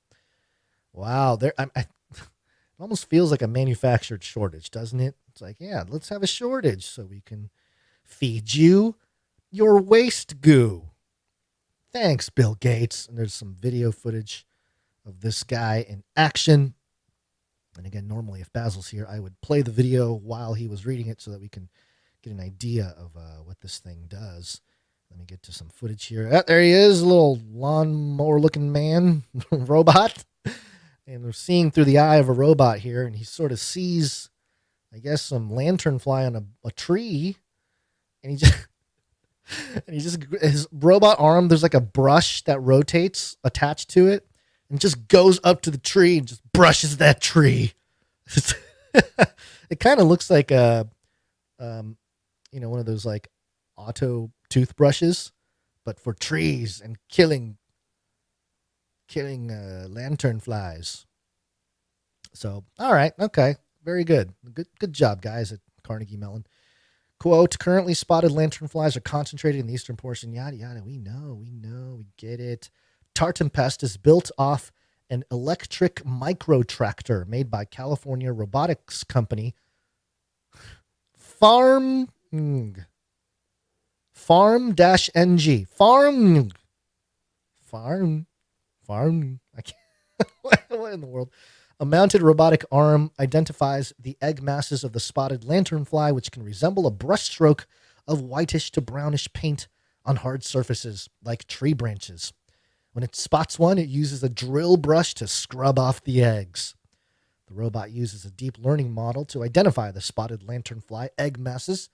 Wow. It almost feels like a manufactured shortage, doesn't it? It's like, yeah, let's have a shortage so we can feed you your waste goo. Thanks, Bill Gates. And there's some video footage of this guy in action. And again, normally if Basil's here, I would play the video while he was reading it so that we can get an idea of what this thing does. Let me get to some footage here. Oh, there he is, a little lawnmower-looking man, robot. And we're seeing through the eye of a robot here, and he sort of sees, I guess, some lanternfly on a tree. And he just, his robot arm, there's like a brush that rotates attached to it, and just goes up to the tree and just brushes that tree. It kind of looks like one of those like auto toothbrushes, but for trees and killing lanternflies. So, all right, okay, very good. Good job, guys at Carnegie Mellon. Quote, currently spotted lanternflies are concentrated in the eastern portion, yada, yada. We know, we get it. Tartan pest is built off an electric micro-tractor made by California robotics company Farm-NG. I can't. What in the world? A mounted robotic arm identifies the egg masses of the spotted lanternfly, which can resemble a brushstroke of whitish to brownish paint on hard surfaces like tree branches. When it spots one, it uses a drill brush to scrub off the eggs. The robot uses a deep learning model to identify the spotted lanternfly egg masses.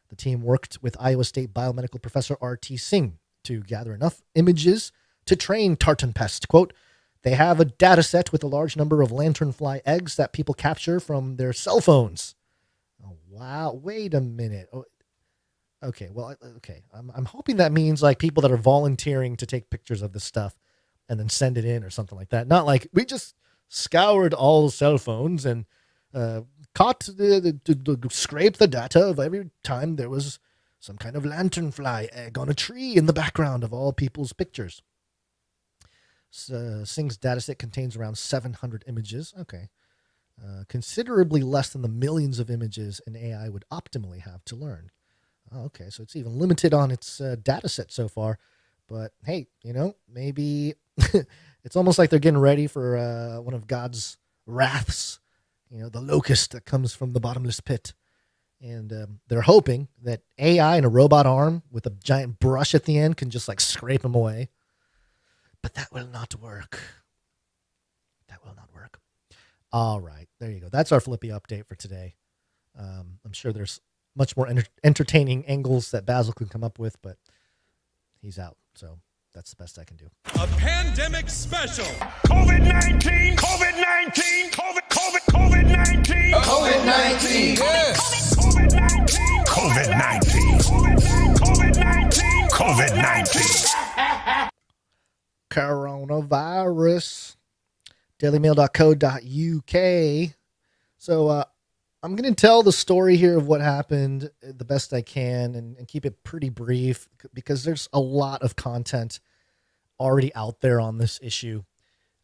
The team worked with Iowa State biomedical professor R.T. Singh to gather enough images to train tartan pest. Quote, they have a data set with a large number of lanternfly eggs that people capture from their cell phones. Oh, wow. Wait a minute. Oh, okay. Well, okay. I'm hoping that means like people that are volunteering to take pictures of this stuff and then send it in or something like that. Not like we just scoured all cell phones and scrape the data of every time there was some kind of lanternfly egg on a tree in the background of all people's pictures. Singh's dataset contains around 700 images. Okay. Considerably less than the millions of images an AI would optimally have to learn. Oh, okay, so it's even limited on its dataset so far. But hey, maybe it's almost like they're getting ready for one of God's wraths, the locust that comes from the bottomless pit. And they're hoping that AI and a robot arm with a giant brush at the end can just like scrape them away. But that will not work. That will not work. All right, there you go. That's our Flippy update for today. I'm sure there's much more entertaining angles that Basil can come up with, but he's out. So that's the best I can do. A pandemic special. COVID-19. COVID-19. COVID-19. COVID-19. Yes. COVID-19. COVID-19. COVID-19. Coronavirus. dailymail.co.uk. So I'm going to tell the story here of what happened the best I can and keep it pretty brief because there's a lot of content already out there on this issue.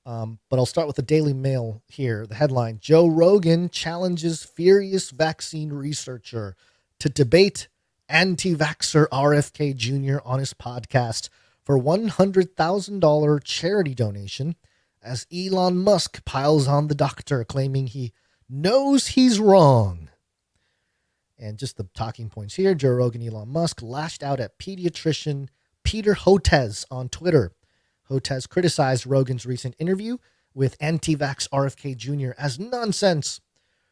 But I'll start with the Daily Mail here. The headline, Joe Rogan challenges furious vaccine researcher to debate anti-vaxxer RFK Jr. on his podcast for $100,000 charity donation as Elon Musk piles on the doctor, claiming he knows he's wrong. And just the talking points here, Joe Rogan, Elon Musk lashed out at pediatrician Peter Hotez on Twitter. Hotez criticized Rogan's recent interview with anti-vax RFK Jr. as nonsense.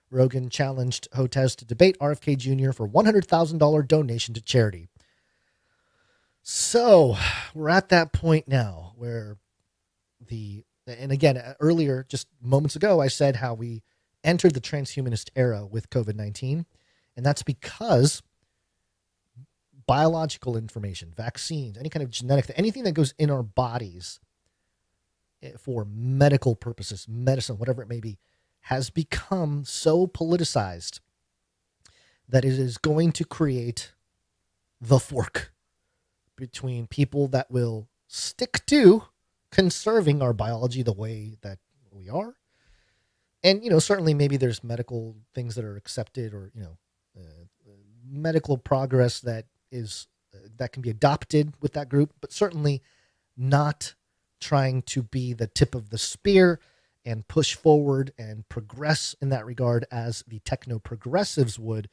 Rogan challenged Hotez to debate RFK Jr. for $100,000 donation to charity. So we're at that point now where and again, earlier, just moments ago, I said how we entered the transhumanist era with COVID-19. And that's because biological information, vaccines, any kind of genetic, anything that goes in our bodies for medical purposes, medicine, whatever it may be, has become so politicized that it is going to create the fork between people that will stick to conserving our biology the way that we are. And, certainly maybe there's medical things that are accepted or, medical progress that can be adopted with that group, but certainly not trying to be the tip of the spear and push forward and progress in that regard as the techno progressives would.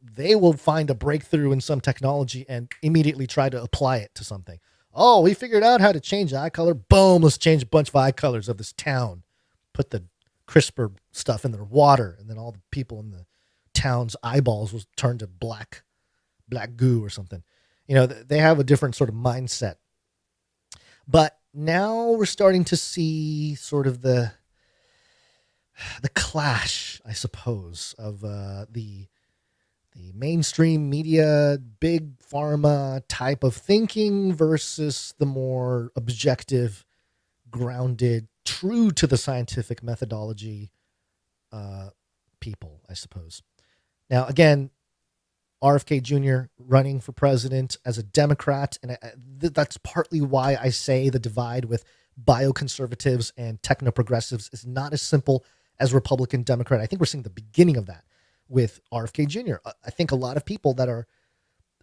They will find a breakthrough in some technology and immediately try to apply it to something. Oh, we figured out how to change eye color. Boom, let's change a bunch of eye colors of this town. Put the CRISPR stuff in their water, and then all the people in the town's eyeballs will turn to black goo or something. They have a different sort of mindset. But now we're starting to see sort of the clash, I suppose, of the mainstream media, big pharma type of thinking versus the more objective, grounded, true to the scientific methodology people, I suppose. Now, again, RFK Jr. running for president as a Democrat, and that's partly why I say the divide with bioconservatives and techno-progressives is not as simple as Republican-Democrat. I think we're seeing the beginning of that with RFK Jr. I think a lot of people that are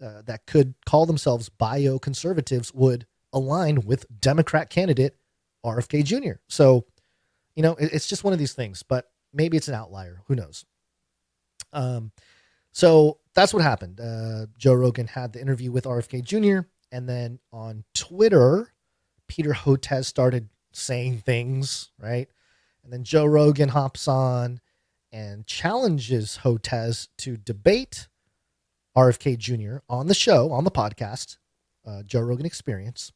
that could call themselves bioconservatives would align with Democrat candidate RFK Jr. So, it's just one of these things, but maybe it's an outlier. Who knows? So that's what happened. Joe Rogan had the interview with RFK Jr. And then on Twitter, Peter Hotez started saying things, right? And then Joe Rogan hops on and challenges Hotez to debate RFK Jr. on the show, on the podcast, Joe Rogan Experience.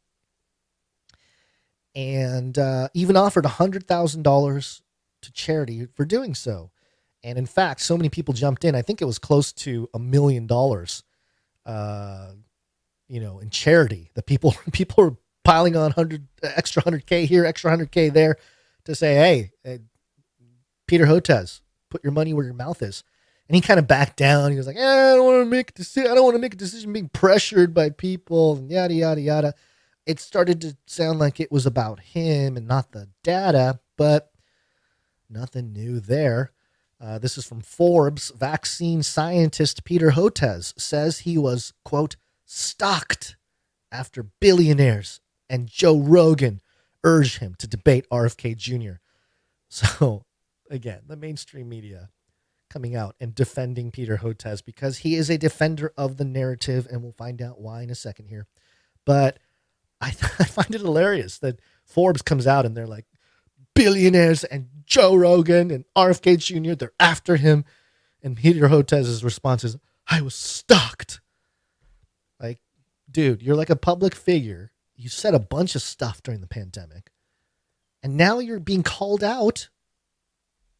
And even offered $100,000 to charity for doing so. And in fact, so many people jumped in. I think it was close to $1 million, in charity. The people were piling on extra 100K here, extra 100K there to say, hey, Peter Hotez, put your money where your mouth is. And he kind of backed down. He was like, I don't want to make a decision. I don't want to make a decision being pressured by people and yada, yada, yada. It started to sound like it was about him and not the data, but nothing new there. This is from Forbes. Vaccine scientist Peter Hotez says he was, quote, stalked after billionaires and Joe Rogan urged him to debate RFK Jr. So, again, the mainstream media coming out and defending Peter Hotez because he is a defender of the narrative, and we'll find out why in a second here. But I find it hilarious that Forbes comes out and they're like, billionaires and Joe Rogan and RFK Jr., they're after him. And Peter Hotez's response is, I was stalked. Like, dude, you're like a public figure. You said a bunch of stuff during the pandemic. And now you're being called out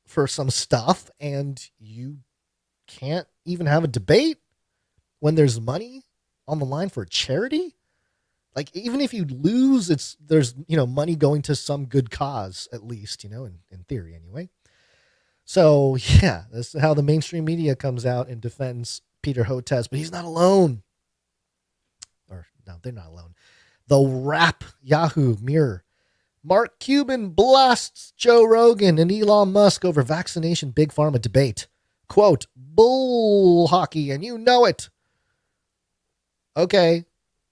for some stuff, and you can't even have a debate when there's money on the line for a charity. Like, even if you lose, there's money going to some good cause, at least, in theory anyway. So yeah, that's how the mainstream media comes out and defends Peter Hotez, but he's not alone. Or no, they're not alone. The Rap Yahoo Mirror. Mark Cuban blasts Joe Rogan and Elon Musk over vaccination big pharma debate. Quote, bull hockey, and you know it. Okay,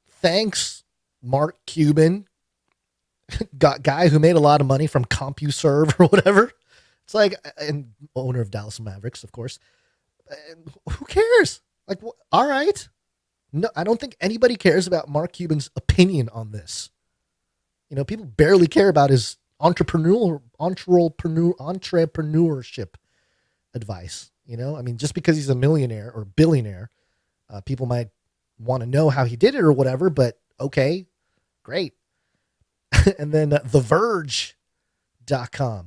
thanks, Mark Cuban, guy who made a lot of money from CompuServe or whatever. It's like, and owner of Dallas Mavericks, of course. Who cares? Like, all right. No, I don't think anybody cares about Mark Cuban's opinion on this. You know, people barely care about his entrepreneurship advice. You know, I mean, just because he's a millionaire or billionaire, people might want to know how he did it or whatever, but okay, great. And then TheVerge.com,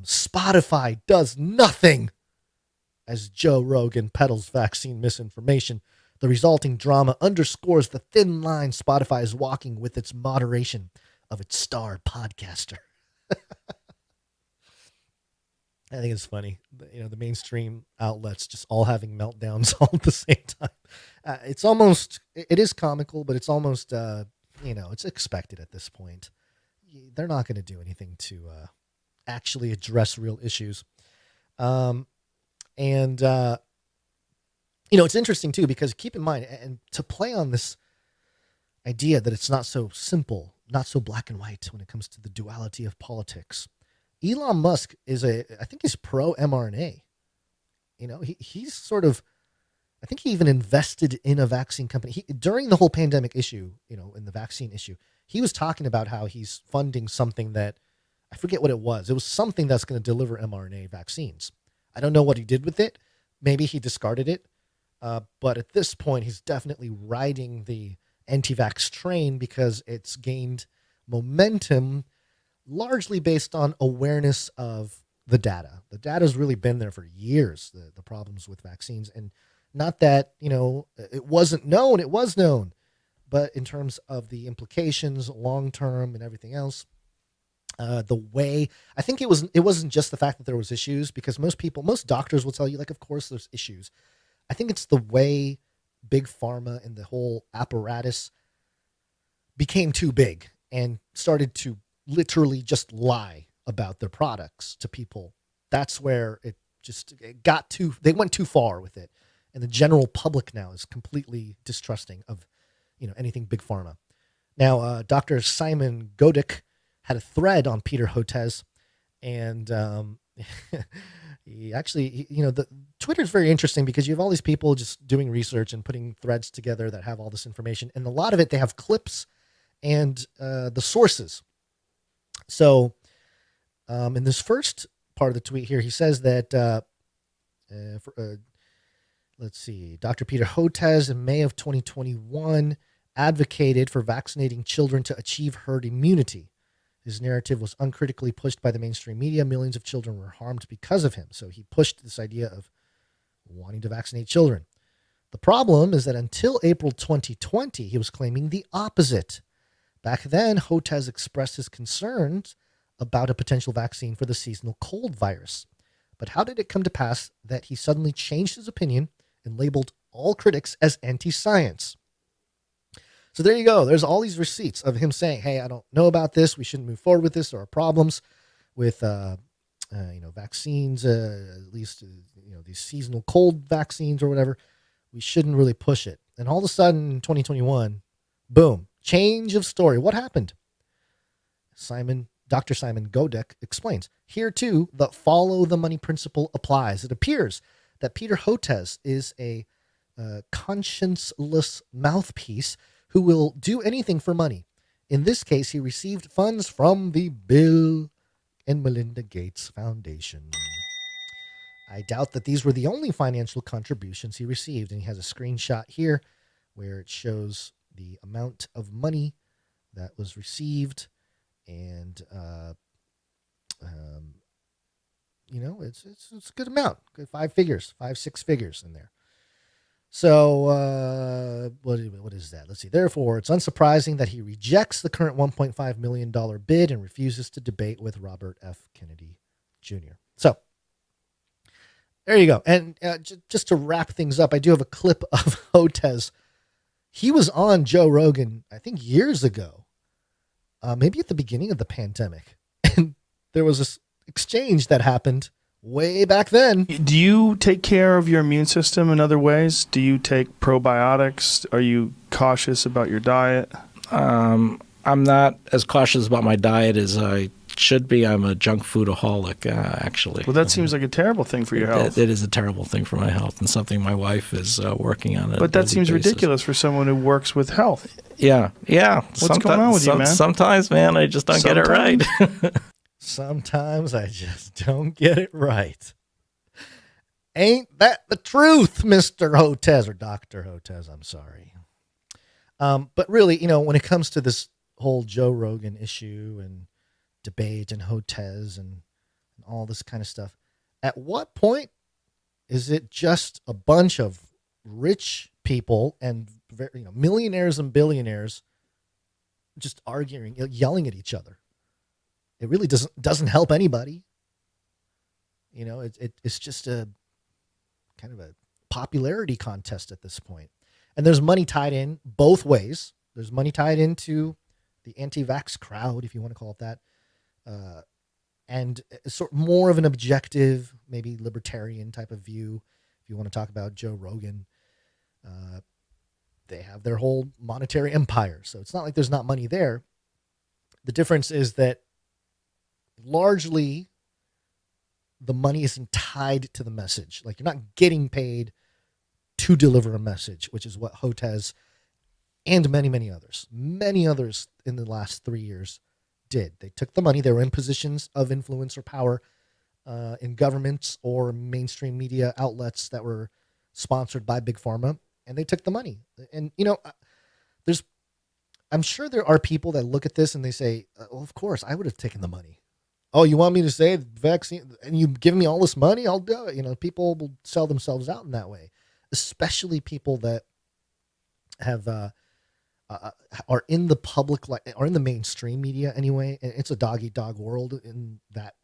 Spotify does nothing as Joe Rogan peddles vaccine misinformation. The resulting drama underscores the thin line Spotify is walking with its moderation of its star podcaster. I think it's funny, you know, the mainstream outlets just all having meltdowns all at the same time. It is comical, but it's almost, you know, it's expected at this point. They're not going to do anything to actually address real issues. You know, it's interesting too, because keep in mind, and to play on this idea that it's not so simple, not so black and white when it comes to the duality of politics. Elon Musk I think he's pro mRNA. You know, he's sort of, I think he even invested in a vaccine company. During the whole pandemic issue, you know, in the vaccine issue, he was talking about how he's funding something that, I forget what it was. It was something that's going to deliver mRNA vaccines. I don't know what he did with it. Maybe he discarded it. But at this point, he's definitely riding the anti-vax train because it's gained momentum largely based on awareness of the data. The data has really been there for years, the problems with vaccines. And not that, you know, it wasn't known, it was known. But in terms of the implications, long-term and everything else, the way, I think it wasn't just the fact that there was issues, because most doctors will tell you, like, of course there's issues. I think it's the way big pharma and the whole apparatus became too big and started to literally just lie about their products to people. That's where it they went too far with it. And the general public now is completely distrusting of, you know, anything big pharma. Now, Dr. Simon Godek had a thread on Peter Hotez, and he actually, you know, the Twitter is very interesting because you have all these people just doing research and putting threads together that have all this information, and a lot of it, they have clips and the sources. So in this first part of the tweet here, he says that, let's see, Dr. Peter Hotez in May of 2021 advocated for vaccinating children to achieve herd immunity. His narrative was uncritically pushed by the mainstream media. Millions of children were harmed because of him. So he pushed this idea of wanting to vaccinate children. The problem is that until April 2020, he was claiming the opposite. Back then, Hotez expressed his concerns about a potential vaccine for the seasonal cold virus. But how did it come to pass that he suddenly changed his opinion and labeled all critics as anti-science? So there you go. There's all these receipts of him saying, hey, I don't know about this. We shouldn't move forward with this. There are problems with, vaccines, at least, these seasonal cold vaccines or whatever. We shouldn't really push it. And all of a sudden, in 2021, boom, change of story. What happened? Dr. Simon Godek explains. Here, too, the follow the money principle applies. It appears that Peter Hotez is a conscienceless mouthpiece who will do anything for money. In this case, he received funds from the Bill and Melinda Gates Foundation. I doubt that these were the only financial contributions he received. And he has a screenshot here where it shows the amount of money that was received. And, it's a good amount. Good 6 figures in there. So, what is that? Let's see. Therefore, it's unsurprising that he rejects the current $1.5 million bid and refuses to debate with Robert F. Kennedy Jr. So, there you go. And just to wrap things up, I do have a clip of Hotez. He was on Joe Rogan, I think years ago, maybe at the beginning of the pandemic. And there was this exchange that happened way back then. Do you take care of your immune system in other ways? Do you take probiotics? Are you cautious about your diet? I'm not as cautious about my diet as I should be. I'm a junk foodaholic, actually. Well, that seems like a terrible thing for your health. It is a terrible thing for my health, and something my wife is working on. But that seems ridiculous for someone who works with health. Yeah. What's going on with you, man? Sometimes, man, I just don't get it right. Sometimes I just don't get it right. Ain't that the truth, Mr. Hotez, or Dr. Hotez? I'm sorry. But really, when it comes to this whole Joe Rogan issue and debate and Hotez and all this kind of stuff, at what point is it just a bunch of rich people and millionaires and billionaires just arguing, yelling at each other? It really doesn't help anybody. It's just a kind of a popularity contest at this point. And there's money tied in both ways. There's money tied into the anti-vax crowd, if you want to call it that. And sort of more of an objective, maybe libertarian type of view. If you want to talk about Joe Rogan, they have their whole monetary empire. So it's not like there's not money there. The difference is that largely the money isn't tied to the message. Like, you're not getting paid to deliver a message, which is what Hotez and many others in the last 3 years did. They took the money. They were in positions of influence or power in governments or mainstream media outlets that were sponsored by Big Pharma, and they took the money. And, I'm sure there are people that look at this and they say, well, of course, I would have taken the money. Oh, you want me to say vaccine and you give me all this money? I'll do it. People will sell themselves out in that way, especially people that have are in the public, are in the mainstream media anyway. And it's a dog eat dog world in that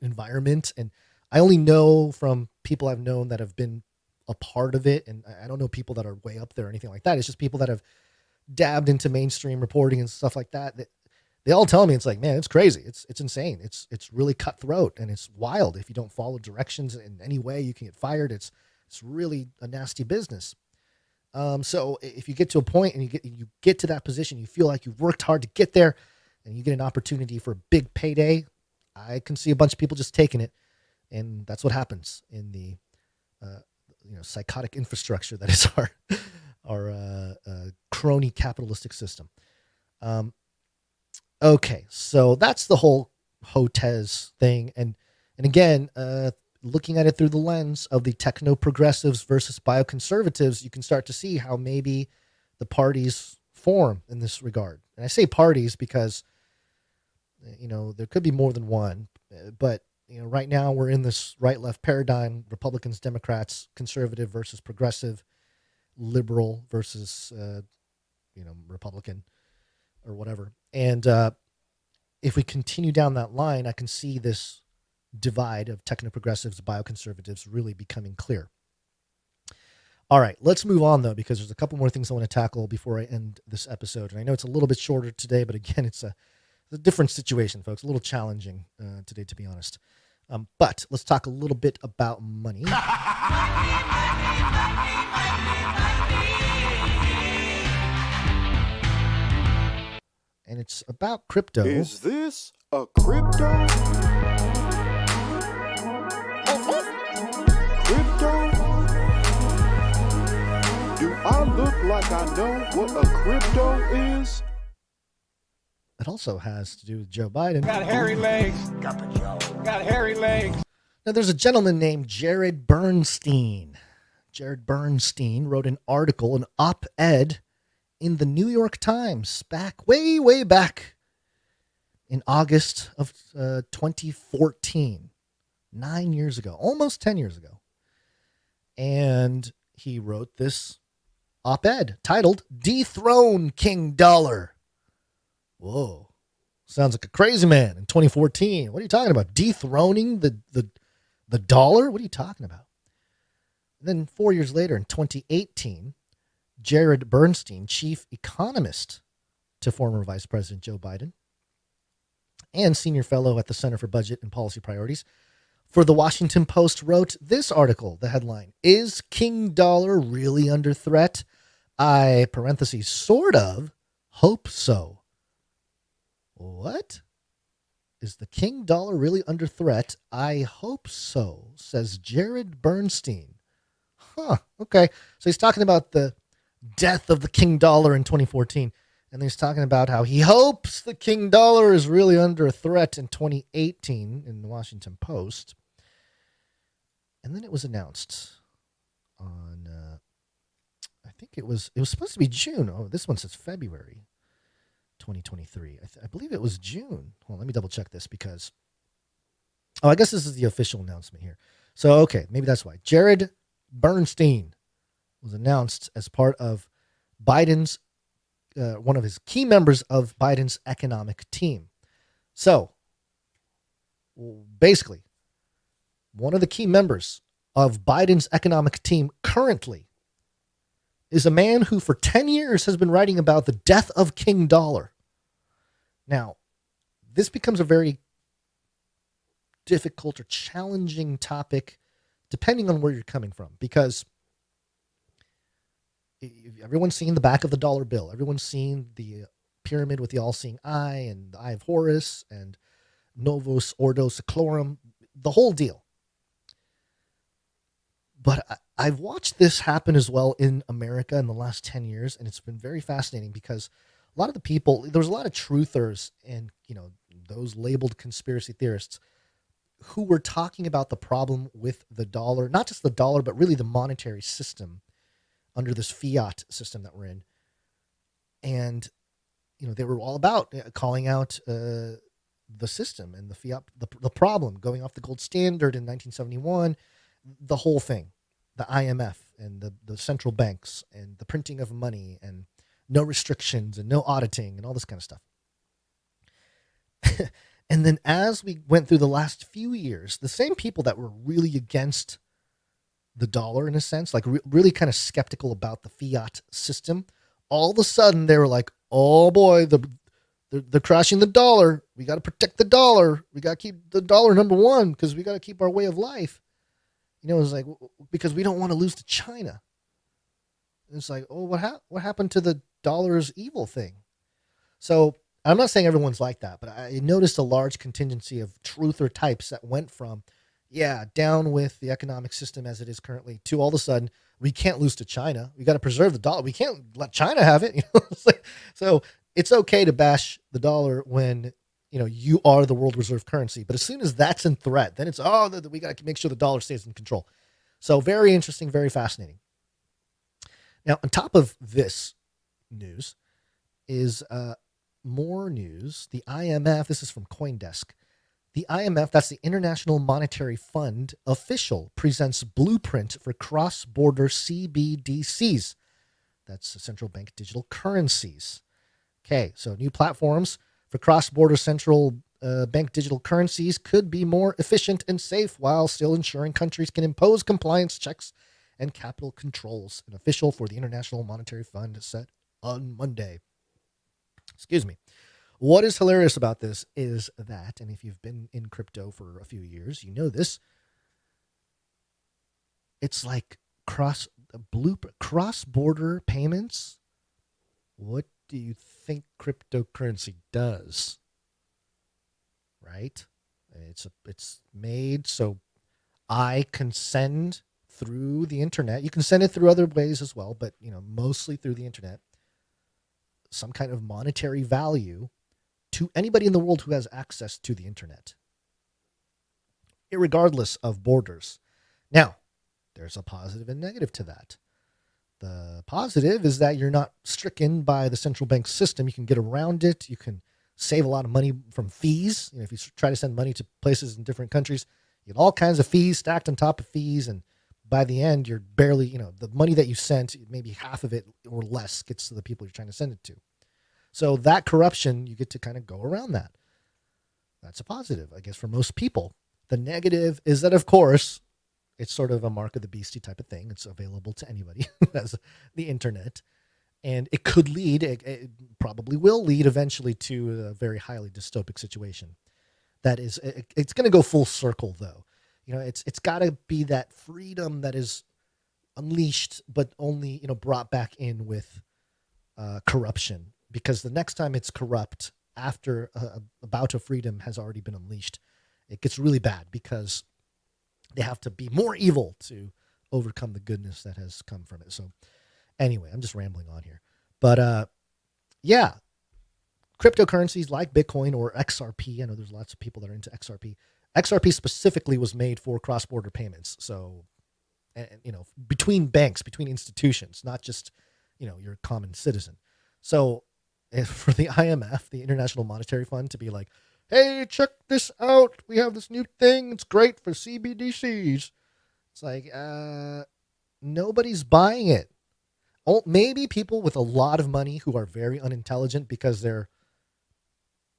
environment. And I only know from people I've known that have been a part of it. And I don't know people that are way up there or anything like that. It's just people that have dabbed into mainstream reporting and stuff like that. They all tell me it's like, man, it's crazy. It's insane. It's really cutthroat and it's wild. If you don't follow directions in any way, you can get fired. It's really a nasty business. So if you get to a point and you get to that position, you feel like you've worked hard to get there, and you get an opportunity for a big payday, I can see a bunch of people just taking it, and that's what happens in the psychotic infrastructure that is our crony capitalistic system. Okay, so that's the whole Hotez thing. And again, looking at it through the lens of the techno-progressives versus bioconservatives, you can start to see how maybe the parties form in this regard. And I say parties because, there could be more than one. But, right now we're in this right-left paradigm, Republicans, Democrats, conservative versus progressive, liberal versus, Republican or whatever. And if we continue down that line, I can see this divide of techno-progressives, bioconservatives really becoming clear. All right, let's move on, though, because there's a couple more things I want to tackle before I end this episode. And I know it's a little bit shorter today, but again, it's a different situation, folks, a little challenging today, to be honest. But let's talk a little bit about money. And it's about crypto. Is this a crypto? Crypto? Do I look like I know what a crypto is? It also has to do with Joe Biden. Got hairy legs. Got hairy legs. Now, there's a gentleman named Jared Bernstein. Jared Bernstein wrote an article, an op-ed, in the New York Times way back in August of 2014, 9 years ago, almost 10 years ago. And he wrote this op-ed titled "Dethrone King Dollar." Whoa, sounds like a crazy man in 2014. What are you talking about? Dethroning the dollar? What are you talking about? And then 4 years later, in 2018, Jared Bernstein, chief economist to former Vice President Joe Biden and senior fellow at the Center for Budget and Policy Priorities for the Washington Post, wrote this article. The headline, "Is King Dollar really under threat? I, parentheses, sort of, hope so." What? Is the king dollar really under threat? I hope so, says Jared Bernstein. Huh, okay. So he's talking about the death of the king dollar in 2014. And he's talking about how he hopes the king dollar is really under threat in 2018 in the Washington Post. And then it was announced on, I think it was supposed to be June. Oh, this one says February 2023. I believe it was June. Hold on, let me double check this because, I guess this is the official announcement here. So, okay, maybe that's why. Jared Bernstein was announced as part of Biden's, one of his key members of Biden's economic team. So, basically, one of the key members of Biden's economic team currently is a man who for 10 years has been writing about the death of King Dollar. Now, this becomes a very difficult or challenging topic depending on where you're coming from, because everyone's seen the back of the dollar bill. Everyone's seen the pyramid with the all-seeing eye and the eye of Horus and Novus Ordo Seclorum, the whole deal. But I've watched this happen as well in America in the last 10 years, and it's been very fascinating because a lot of the people, there was a lot of truthers and, those labeled conspiracy theorists who were talking about the problem with the dollar, not just the dollar, but really the monetary system under this fiat system that we're in. And, they were all about calling out the system and the fiat, the problem, going off the gold standard in 1971, the whole thing, the IMF and the central banks and the printing of money and no restrictions and no auditing and all this kind of stuff. And then as we went through the last few years, the same people that were really against the dollar in a sense, like really kind of skeptical about the fiat system, all of a sudden they were like, oh boy, they're crashing the dollar. We got to protect the dollar. We got to keep the dollar number one because we got to keep our way of life. It was like, because we don't want to lose to China. And it's like, oh, what happened to the dollar's evil thing? So I'm not saying everyone's like that, but I noticed a large contingency of truther types that went from, down with the economic system as it is currently, to all of a sudden, we can't lose to China. We got to preserve the dollar. We can't let China have it. So it's okay to bash the dollar when, you are the world reserve currency. But as soon as that's in threat, then it's, we got to make sure the dollar stays in control. So very interesting, very fascinating. Now, on top of this news is more news. The IMF, this is from CoinDesk. The IMF, that's the International Monetary Fund, official presents blueprint for cross-border CBDCs. That's central bank digital currencies. Okay, so new platforms for cross-border central bank digital currencies could be more efficient and safe while still ensuring countries can impose compliance checks and capital controls. An official for the International Monetary Fund said on Monday. Excuse me. What is hilarious about this is that, and if you've been in crypto for a few years, you know this, it's like cross-border payments. What do you think cryptocurrency does? Right? It's made so I can send through the internet. You can send it through other ways as well, but mostly through the internet, some kind of monetary value to anybody in the world who has access to the internet, irregardless of borders. Now, there's a positive and negative to that. The positive is that you're not stricken by the central bank system. You can get around it. You can save a lot of money from fees. If you try to send money to places in different countries, you get all kinds of fees stacked on top of fees. And by the end, you're barely, the money that you sent, maybe half of it or less gets to the people you're trying to send it to. So that corruption, you get to kind of go around that. That's a positive, I guess, for most people. The negative is that, of course, it's sort of a mark of the beastie type of thing. It's available to anybody who has the internet. And it could lead, it probably will lead eventually to a very highly dystopic situation. That is, it's going to go full circle, though. It's got to be that freedom that is unleashed, but only, brought back in with corruption. Because the next time it's corrupt, after a bout of freedom has already been unleashed, it gets really bad because they have to be more evil to overcome the goodness that has come from it. So anyway, I'm just rambling on here. But yeah, cryptocurrencies like Bitcoin or XRP, I know there's lots of people that are into XRP. XRP specifically was made for cross-border payments. So, and, between banks, between institutions, not just, your common citizen. So for the IMF, the International Monetary Fund, to be like, hey, check this out. We have this new thing. It's great for CBDCs. It's like, nobody's buying it. Oh, maybe people with a lot of money who are very unintelligent because they're,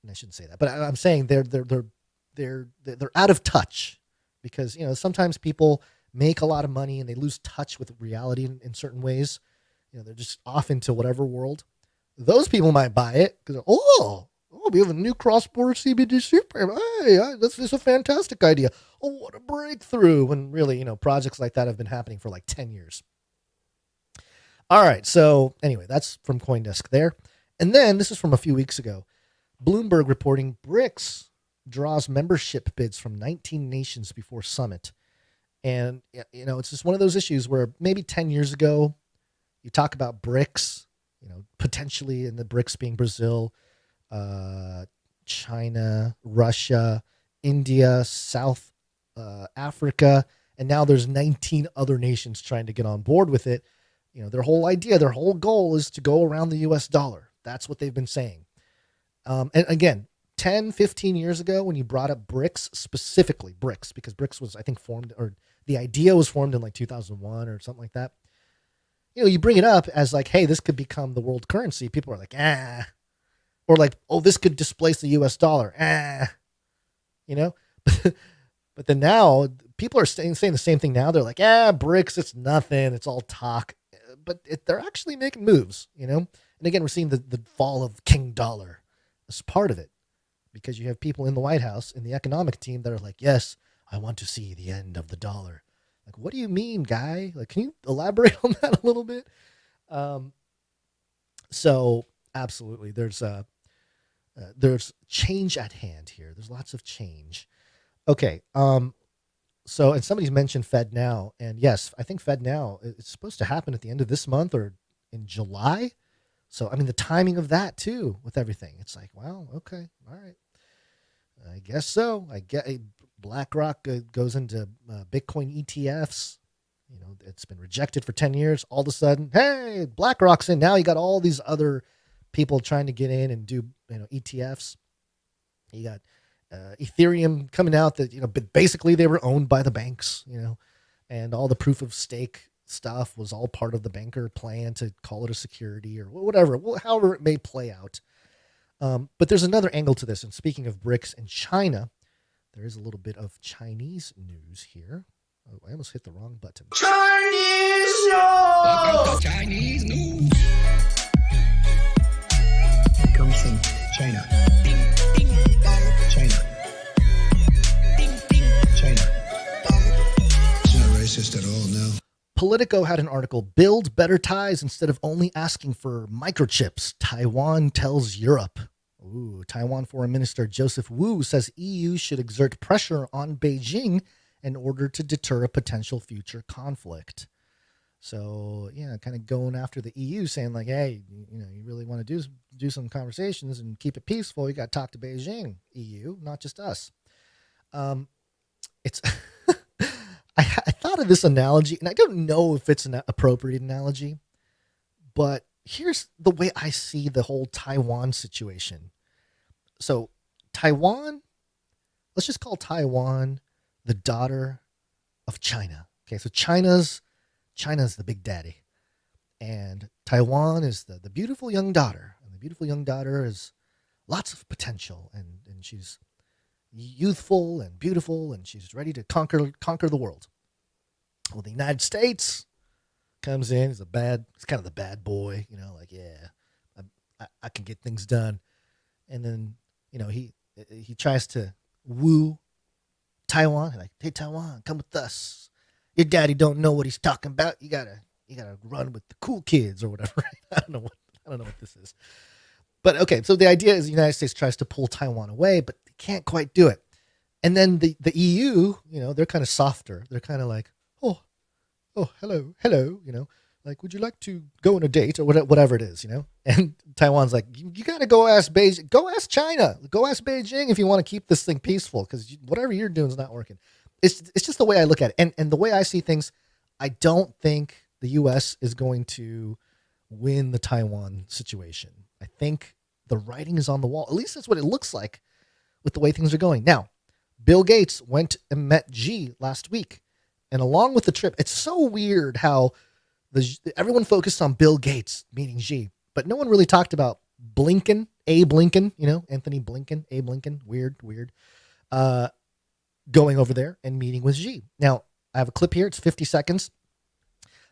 and I shouldn't say that, but I'm saying they're out of touch because, sometimes people make a lot of money and they lose touch with reality in certain ways. They're just off into whatever world. Those people might buy it because, we have a new cross-border CBDC payment. Hey, this is a fantastic idea. Oh, what a breakthrough. And really, projects like that have been happening for like 10 years. All right. So anyway, that's from CoinDesk there. And then this is from a few weeks ago. Bloomberg reporting BRICS draws membership bids from 19 nations before summit. And, it's just one of those issues where maybe 10 years ago, you talk about BRICS, potentially in the BRICS being Brazil, China, Russia, India, South Africa, and now there's 19 other nations trying to get on board with it. Their whole idea, their whole goal is to go around the US dollar. That's what they've been saying. And again, 10, 15 years ago, when you brought up BRICS, specifically BRICS, because BRICS was, I think, formed, or the idea was formed in like 2001 or something like that. You bring it up as like, hey, this could become the world currency. People are like, or like, oh, this could displace the US dollar. But then now people are saying the same thing now. They're like, BRICS, it's nothing. It's all talk. But they're actually making moves, And again, we're seeing the fall of King Dollar as part of it because you have people in the White House in the economic team that are like, yes, I want to see the end of the dollar. Like, what do you mean, guy? Like, can you elaborate on that a little bit? So absolutely, there's change at hand here. There's lots of change. Okay. So, and somebody's mentioned FedNow, and yes, I think FedNow it's supposed to happen at the end of this month or in July. So, I mean, the timing of that too, with everything, it's like, wow, okay, all right, I guess so. I get BlackRock goes into Bitcoin ETFs. It's been rejected for 10 years. All of a sudden, hey, BlackRock's in. Now you got all these other people trying to get in and do, ETFs. You got Ethereum coming out that, but basically they were owned by the banks, and all the proof of stake stuff was all part of the banker plan to call it a security or whatever, however it may play out. But there's another angle to this. And speaking of BRICS and China, there is a little bit of Chinese news here. Oh, I almost hit the wrong button. Chinese news! Welcome to Chinese news. It comes from China. China. China. It's not racist at all, no. Politico had an article, Build Better Ties Instead of Only Asking for Microchips. Taiwan tells Europe. Ooh, Taiwan Foreign Minister Joseph Wu says EU should exert pressure on Beijing in order to deter a potential future conflict. So, yeah, kind of going after the EU, saying like, hey, you really want to do some conversations and keep it peaceful, you got to talk to Beijing, EU, not just us. It's I thought of this analogy, and I don't know if it's an appropriate analogy, but here's the way I see the whole Taiwan situation. So Taiwan, let's just call Taiwan the daughter of China. Okay, so China's the big daddy, and Taiwan is the beautiful young daughter. And the beautiful young daughter has lots of potential, and she's youthful and beautiful, and she's ready to conquer the world. Well, the United States comes in. He's kind of the bad boy, like, yeah, I can get things done. And then, he tries to woo Taiwan, like, hey, Taiwan, come with us. Your daddy don't know what he's talking about. You gotta run with the cool kids or whatever. I don't know what this is. But okay, so the idea is the United States tries to pull Taiwan away, but they can't quite do it. And then the EU, they're kind of softer. They're kind of like, oh, hello, like, would you like to go on a date or whatever it is, And Taiwan's like, you got to go ask Beijing, go ask China, go ask Beijing if you want to keep this thing peaceful, because whatever you're doing is not working. It's just the way I look at it. And the way I see things, I don't think the U.S. is going to win the Taiwan situation. I think the writing is on the wall. At least that's what it looks like with the way things are going. Now, Bill Gates went and met Xi last week. And along with the trip, it's so weird how everyone focused on Bill Gates meeting Xi, but no one really talked about Blinken, Abe Lincoln, Anthony Blinken, Abe Lincoln, weird, going over there and meeting with Xi. Now, I have a clip here. It's 50 seconds.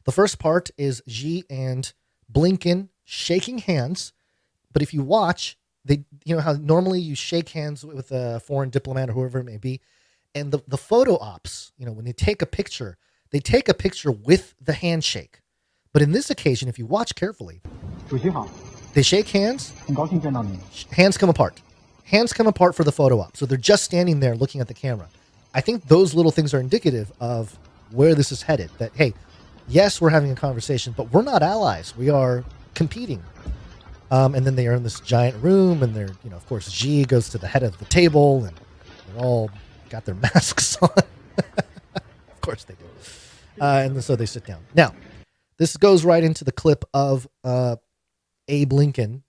The first part is Xi and Blinken shaking hands. But if you watch, how normally you shake hands with a foreign diplomat or whoever it may be. And the photo ops, when they take a picture with the handshake. But in this occasion, if you watch carefully, they shake hands, hands come apart. Hands come apart for the photo op. So they're just standing there looking at the camera. I think those little things are indicative of where this is headed. That, hey, yes, we're having a conversation, but we're not allies. We are competing. And then they are in this giant room, and they're, of course, Xi goes to the head of the table, and they're all got their masks on. Of course they do. And so they sit down. Now, this goes right into the clip of Abe Lincoln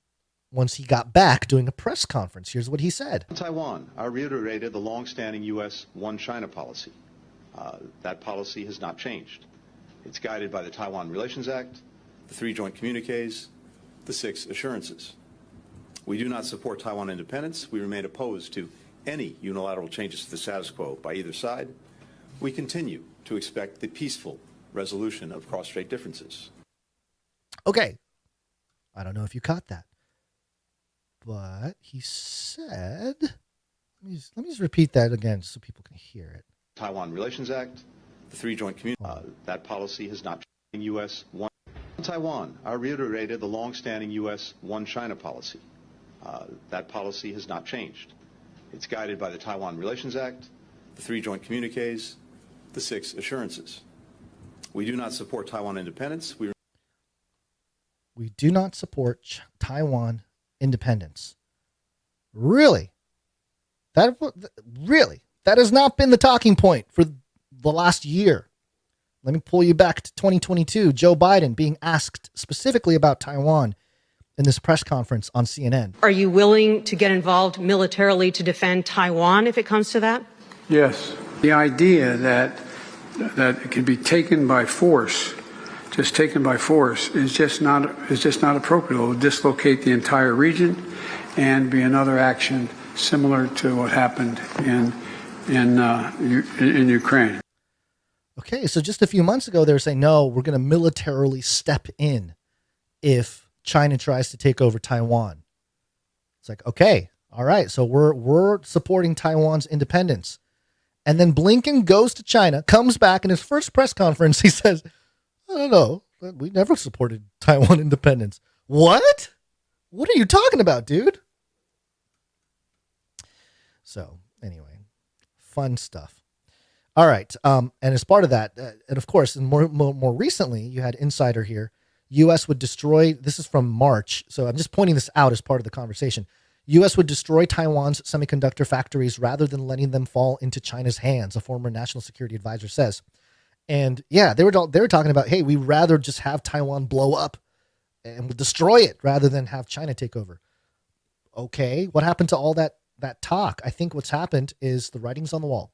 once he got back doing a press conference. Here's what he said. Taiwan, I reiterated the long-standing U.S. One China policy. That policy has not changed. It's guided by the Taiwan Relations Act, the 3 joint communiques, the 6 assurances. We do not support Taiwan independence. We remain opposed to any unilateral changes to the status quo by either side. We continue to expect the peaceful resolution of cross-strait differences. Okay. I don't know if you caught that. But he said, let me just repeat that again so people can hear it. Taiwan Relations Act, the 3 joint communiques, that policy has not changed. U.S. One Taiwan, I reiterated the long-standing U.S. One China policy. That policy has not changed. It's guided by the Taiwan Relations Act, the 3 joint communiques, the 6 assurances. We do not support Taiwan independence. We do not support Taiwan independence. Really? That has not been the talking point for the last year. Let me pull you back to 2022. Joe Biden being asked specifically about Taiwan in this press conference on CNN. Are you willing to get involved militarily to defend Taiwan if it comes to that? Yes. The idea that it can be taken by force, is just not appropriate. It will dislocate the entire region and be another action similar to what happened in Ukraine. Okay, so just a few months ago, they were saying, no, we're going to militarily step in if China tries to take over Taiwan. It's like, okay, all right, so we're supporting Taiwan's independence. And then Blinken goes to China, comes back in his first press conference. He says, I don't know, we never supported Taiwan independence. What? What are you talking about, dude? So anyway, fun stuff. All right. And as part of that, and of course, and more recently, you had Insider here. U.S. would destroy, this is from March, so I'm just pointing this out as part of the conversation. U.S. would destroy Taiwan's semiconductor factories rather than letting them fall into China's hands, a former national security advisor says. And yeah, they were talking about, hey, we'd rather just have Taiwan blow up and destroy it rather than have China take over. Okay, what happened to all that talk? I think what's happened is the writing's on the wall.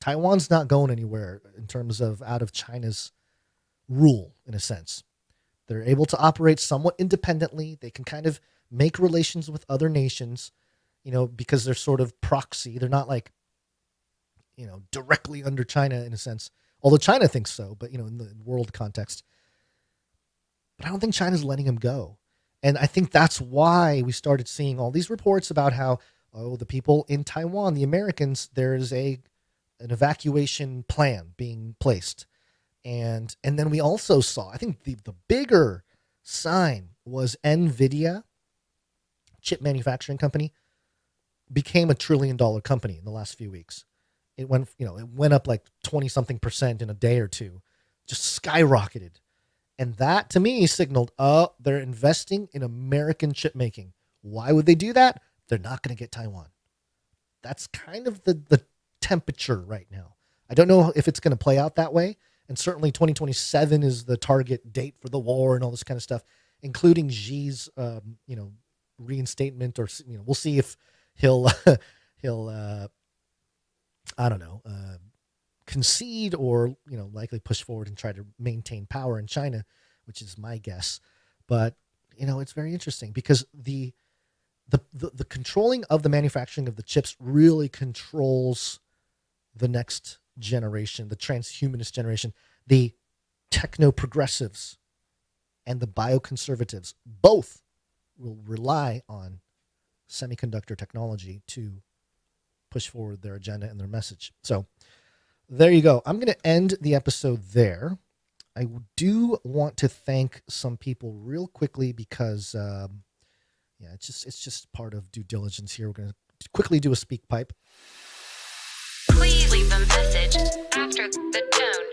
Taiwan's not going anywhere in terms of out of China's rule, in a sense. They're able to operate somewhat independently. They can kind of make relations with other nations, because they're sort of proxy. They're not like, directly under China in a sense. Although China thinks so, but, in the world context. But I don't think China's letting him go. And I think that's why we started seeing all these reports about how, the people in Taiwan, the Americans, there's an evacuation plan being placed. And then we also saw, I think the bigger sign was NVIDIA chip manufacturing company, became a $1 trillion company in the last few weeks. It went up like 20-something% in a day or two, just skyrocketed. And that to me signaled, they're investing in American chip making. Why would they do that? They're not going to get Taiwan. That's kind of the temperature right now. I don't know if it's going to play out that way. And certainly 2027 is the target date for the war and all this kind of stuff, including Xi's, reinstatement, or, we'll see if he'll concede or, likely push forward and try to maintain power in China, which is my guess. But, it's very interesting because the controlling of the manufacturing of the chips really controls the next generation, the transhumanist generation, the techno-progressives and the bioconservatives. Both will rely on semiconductor technology to push forward their agenda and their message. So there you go. I'm going to end the episode there. I do want to thank some people real quickly because, it's just part of due diligence here. We're going to quickly do a speak pipe. Please leave a message after the tone.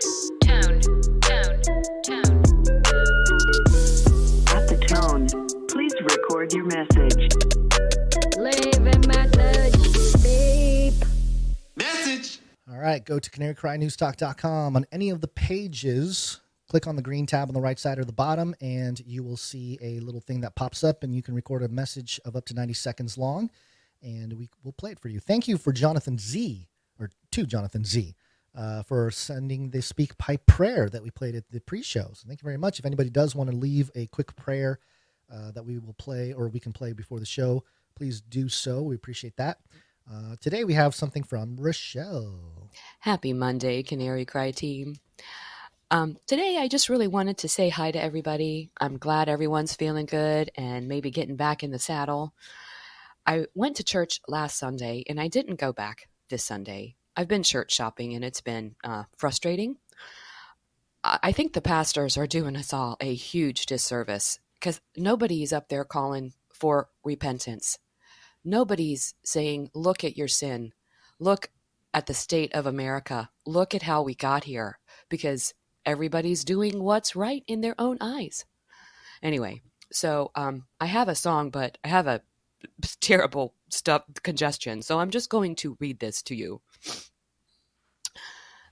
At the tone, please record your message. Leave a message. Beep. Message. All right, go to canarycrynewstalk.com. On any of the pages, click on the green tab on the right side or the bottom, and you will see a little thing that pops up, and you can record a message of up to 90 seconds long, and we will play it for you. Thank you to Jonathan Z, for sending the speak pipe prayer that we played at the pre-show. So thank you very much. If anybody does want to leave a quick prayer that we will play or we can play before the show, please do so. We appreciate that. Today we have something from Rochelle. Happy Monday, Canary Cry team. Today I just really wanted to say hi to everybody. I'm glad everyone's feeling good and maybe getting back in the saddle. I went to church last Sunday and I didn't go back this Sunday. I've been church shopping and it's been frustrating. I think the pastors are doing us all a huge disservice because nobody's up there calling for repentance. Nobody's saying, look at your sin. Look at the state of America. Look at how we got here, because everybody's doing what's right in their own eyes. Anyway, so I have a song, but I have a terrible congestion, so I'm just going to read this to you.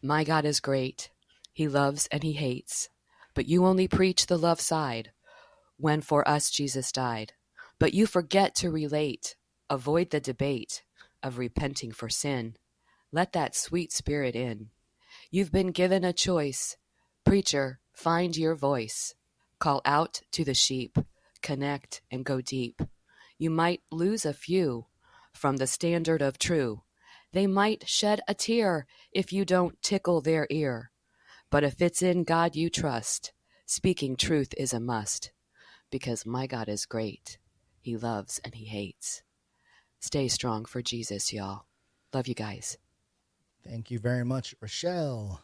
My God is great. He loves and he hates, but you only preach the love side when for us Jesus died. But you forget to relate. Avoid the debate of repenting for sin. Let that sweet spirit in. You've been given a choice. Preacher, find your voice. Call out to the sheep. Connect and go deep. You might lose a few from the standard of true. They might shed a tear if you don't tickle their ear. But if it's in God you trust, speaking truth is a must. Because my God is great. He loves and he hates. Stay strong for Jesus, y'all. Love you guys. Thank you very much, Rochelle.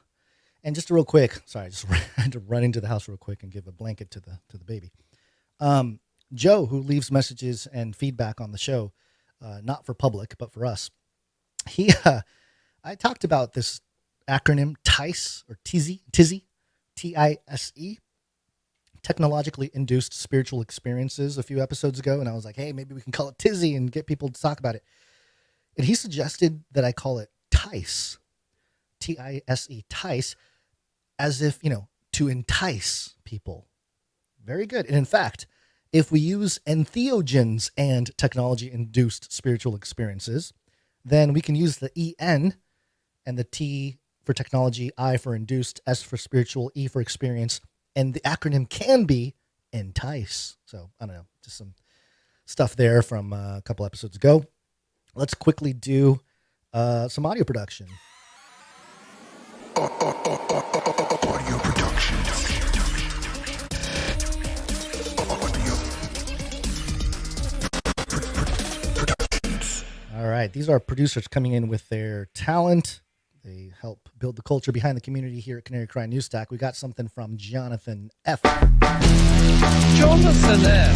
And just real quick, sorry, I just had to run into the house real quick and give a blanket to the baby. Joe, who leaves messages and feedback on the show, not for public, but for us. I talked about this acronym TISE or TISE, T-I-S-E, technologically induced spiritual experiences, a few episodes ago. And I was like, hey, maybe we can call it TISE and get people to talk about it. And he suggested that I call it TISE, T-I-S-E, TISE, as if, to entice people. Very good. And in fact, if we use entheogens and technology-induced spiritual experiences, then we can use the E-N and the T for technology, I for induced, S for spiritual, E for experience, and the acronym can be entice. So, I don't know, just some stuff there from a couple episodes ago. Let's quickly do some audio production. Audio production. All right, these are producers coming in with their talent, They help build the culture behind the community here at Canary Cry News Stack. We got something from Jonathan F. Jonathan F.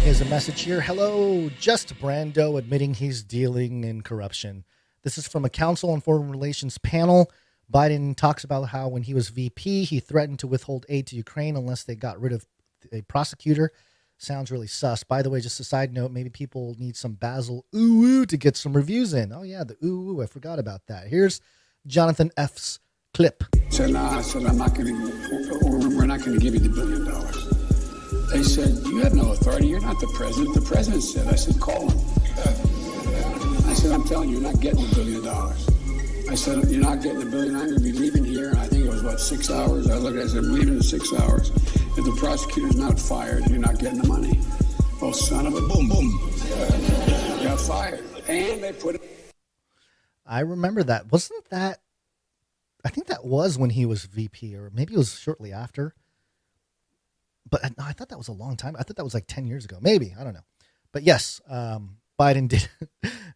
Here's a message here. Hello, just Brando admitting he's dealing in corruption. This is from a Council on Foreign Relations panel. Biden talks about how when he was VP, he threatened to withhold aid to Ukraine unless they got rid of a prosecutor. Sounds really sus. By the way, just a side note, maybe people need some Basil ooh to get some reviews in. Oh yeah, the ooh, I forgot about that. Here's Jonathan F's clip. So I said, I'm not going to, we're not going to give you the $1 billion. They said, you have no authority. You're not the president. The president said, I said, call him. I said, I'm telling you, you're not getting the $1 billion. I said, you're not getting the $1 billion. I'm going to be leaving here. And I think it was, 6 hours. I looked at it, I said, I'm leaving in 6 hours. If the prosecutor's not fired, you're not getting the money. Oh, son of a boom, boom. Got fired. And they put it. I remember that. Wasn't that, I think that was when he was VP, or maybe it was shortly after. But no, I thought that was a long time. I thought that was like 10 years ago. Maybe. I don't know. But yes, Biden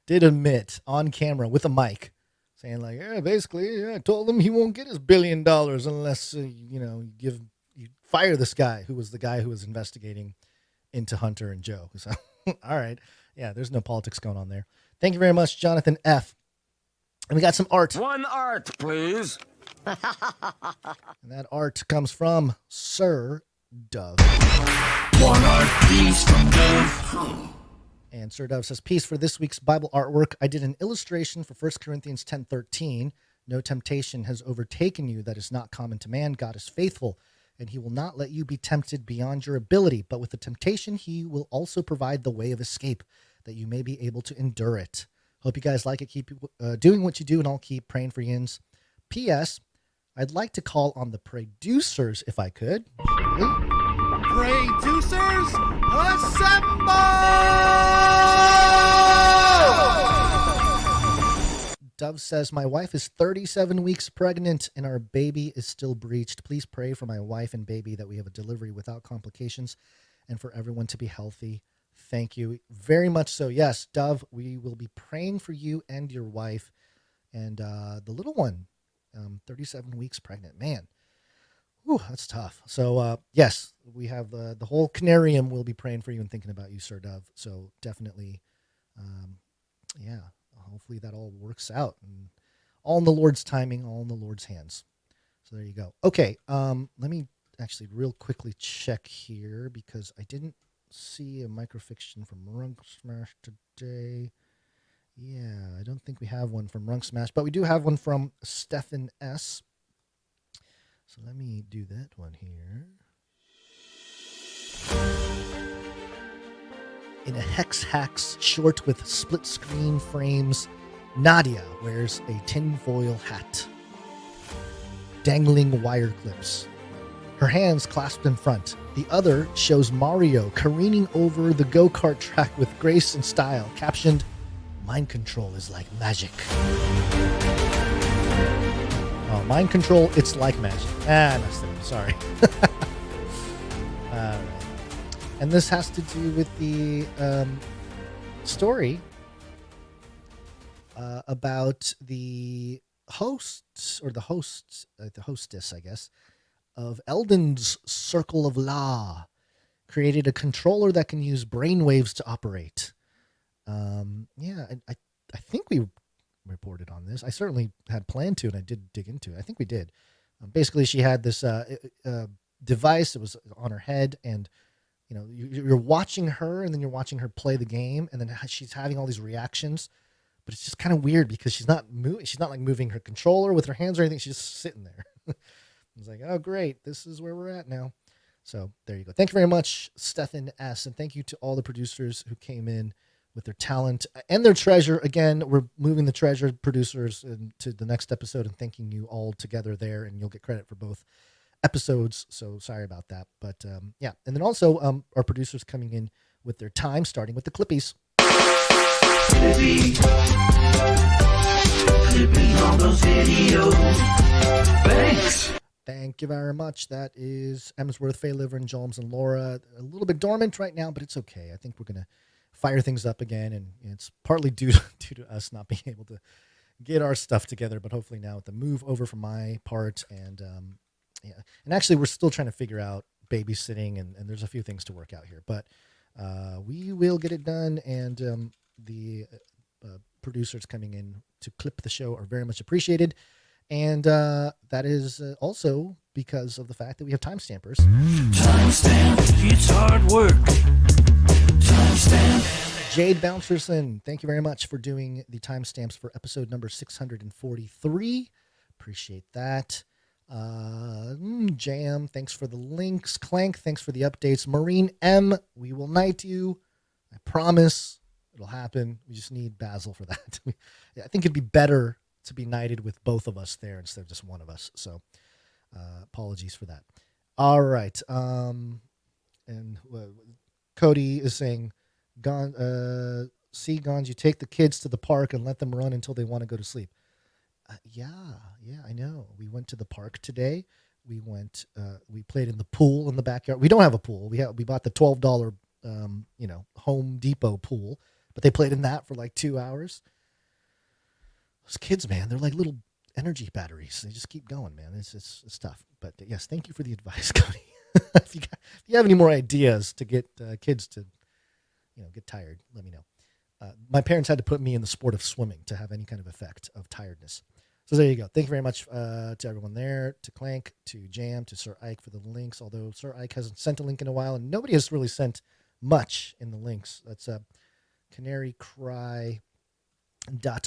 did admit on camera with a mic saying like, yeah, basically, I told him he won't get his $1 billion unless, you fire this guy who was the guy who was investigating into Hunter and Joe. So, all right. Yeah, there's no politics going on there. Thank you very much, Jonathan F. And we got some art. One art, please. And that art comes from Sir Dove. One art, please, from Dove. And Sir Dove says, peace. For this week's Bible artwork, I did an illustration for 1 Corinthians 10:13. No temptation has overtaken you that is not common to man. God is faithful, and he will not let you be tempted beyond your ability. But with the temptation, he will also provide the way of escape, that you may be able to endure it. Hope you guys like it. Keep doing what you do, and I'll keep praying for yins. P.S. I'd like to call on the producers if I could. Producers, assemble! Dove says, my wife is 37 weeks pregnant and our baby is still breached. Please pray for my wife and baby that we have a delivery without complications and for everyone to be healthy. Thank you very much so. Yes, Dove, we will be praying for you and your wife and the little one, 37 weeks pregnant. Man, whew, that's tough. So, yes, we have the whole Canarium will be praying for you and thinking about you, Sir Dove. So definitely, hopefully that all works out. And all in the Lord's timing, all in the Lord's hands. So there you go. Okay, let me actually real quickly check here because I didn't see a microfiction from Runk Smash today. Yeah, I don't think we have one from Runk Smash, but we do have one from Stephen S. So let me do that one here. In a Hex Hacks short with split screen frames, Nadia wears a tinfoil hat, dangling wire clips. Her hands clasped in front. The other shows Mario careening over the go-kart track with grace and style, captioned, "Mind control is like magic." Oh, mind control, it's like magic. I messed it up. Sorry. All right. And this has to do with the story about the hosts, or the hostess, I guess, of Eldon's Circle of La, created a controller that can use brainwaves to operate. I think we reported on this. I certainly had planned to, and I did dig into it. I think we did. Basically, she had this device that was on her head, and you're watching her, and then you're watching her play the game, and then she's having all these reactions. But it's just kind of weird because she's not like moving her controller with her hands or anything. She's just sitting there. It's like, oh, great. This is where we're at now. So there you go. Thank you very much, Stephen S. And thank you to all the producers who came in with their talent and their treasure. Again, we're moving the treasure producers to the next episode and thanking you all together there. And you'll get credit for both episodes. So sorry about that. But yeah. And then also our producers coming in with their time, starting with the Clippies. Clippy on those videos. Thanks. Thank you very much. That is Emsworth, Faye Liver, and Jones and Laura. A little bit dormant right now, but it's okay. I think we're going to fire things up again, and it's partly due to us not being able to get our stuff together. But hopefully now with the move over from my part, and and actually we're still trying to figure out babysitting, and there's a few things to work out here. But we will get it done, and the producers coming in to clip the show are very much appreciated. And that is also because of the fact that we have timestampers. Timestamp, it's hard work. Timestamp. Jade Bouncerson, thank you very much for doing the timestamps for episode number 643. Appreciate that. Jam, thanks for the links. Clank, thanks for the updates. Marine M, we will knight you. I promise it'll happen. We just need Basil for that. I think it'd be better to be knighted with both of us there instead of just one of us. So apologies for that. All right. And Cody is saying, Gons, you take the kids to the park and let them run until they want to go to sleep. Yeah, I know. We went to the park today. We played in the pool in the backyard. We don't have a pool. We bought the $12, Home Depot pool, but they played in that for like 2 hours. Those kids, man, they're like little energy batteries. They just keep going, man. It's tough. But yes, thank you for the advice, Cody. If you have any more ideas to get kids to, get tired, let me know. My parents had to put me in the sport of swimming to have any kind of effect of tiredness. So there you go. Thank you very much to everyone there, to Clank, to Jam, to Sir Ike for the links, although Sir Ike hasn't sent a link in a while, and nobody has really sent much in the links. That's Canary Cry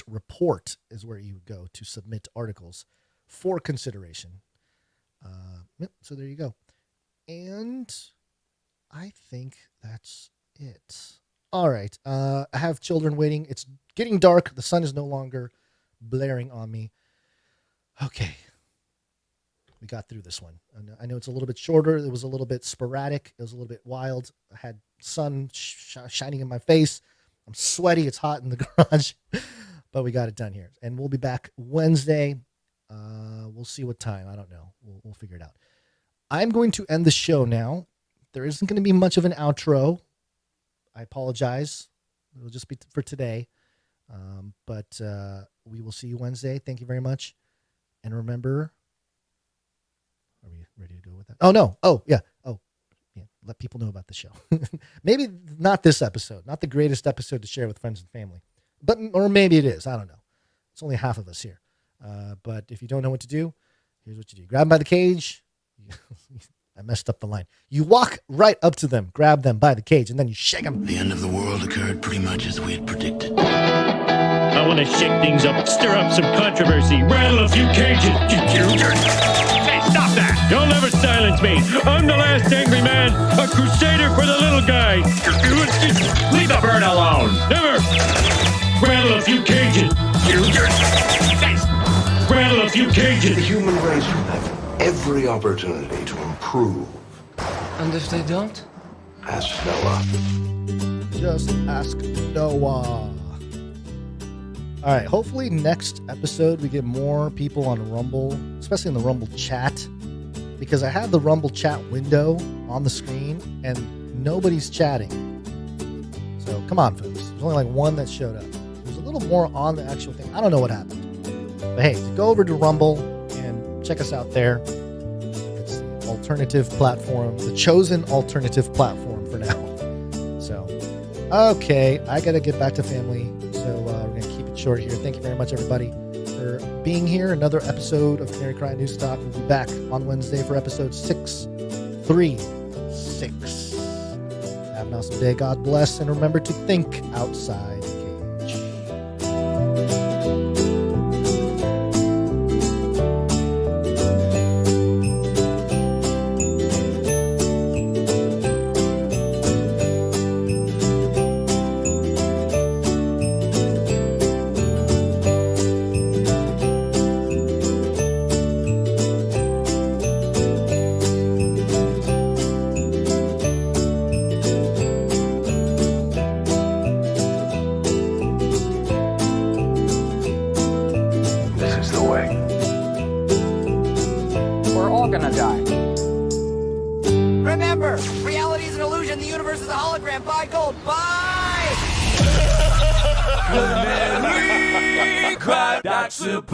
.report is where you go to submit articles for consideration. So there you go. And I think that's it. All right. I have children waiting. It's getting dark. The sun is no longer blaring on me. Okay. We got through this one. I know it's a little bit shorter. It was a little bit sporadic. It was a little bit wild. I had sun shining in my face. I'm sweaty. It's hot in the garage, but we got it done here. And we'll be back Wednesday. We'll see what time. I don't know. We'll figure it out. I'm going to end the show now. There isn't going to be much of an outro. I apologize. It'll just be for today. But we will see you Wednesday. Thank you very much. And remember, are we ready to go with that? Oh, no. Oh, yeah. Oh, yeah. Let people know about the show. Maybe not this episode, not the greatest episode to share with friends and family, or maybe it is. I don't know. It's only half of us here. But if you don't know what to do, here's what you do. Grab them by the cage. I messed up the line. You walk right up to them, grab them by the cage, and then you shake them. The end of the world occurred pretty much as we had predicted. I want to shake things up, stir up some controversy, rattle a few cages. Hey, stop that! You'll never silence me. I'm the last angry man, a crusader for the little guy. Leave the bird alone. Never. Rattle a few cages. Rattle a few cages. The human race will have every opportunity to improve. And if they don't? Ask Noah. Just ask Noah. All right, hopefully next episode we get more people on Rumble, especially in the Rumble chat, because I had the Rumble chat window on the screen and nobody's chatting. So come on, folks. There's only like one that showed up. There's a little more on the actual thing. I don't know what happened. But hey, go over to Rumble and check us out there. It's the alternative platform, the chosen alternative platform for now. So, okay, I got to get back to family. So we're going to keep it short here. Thank you very much, everybody, for being here. Another episode of Canary Cry News Talk. We'll be back on Wednesday for episode 636. Have an awesome day. God bless. And remember to think outside the cage. Canary Cry. support.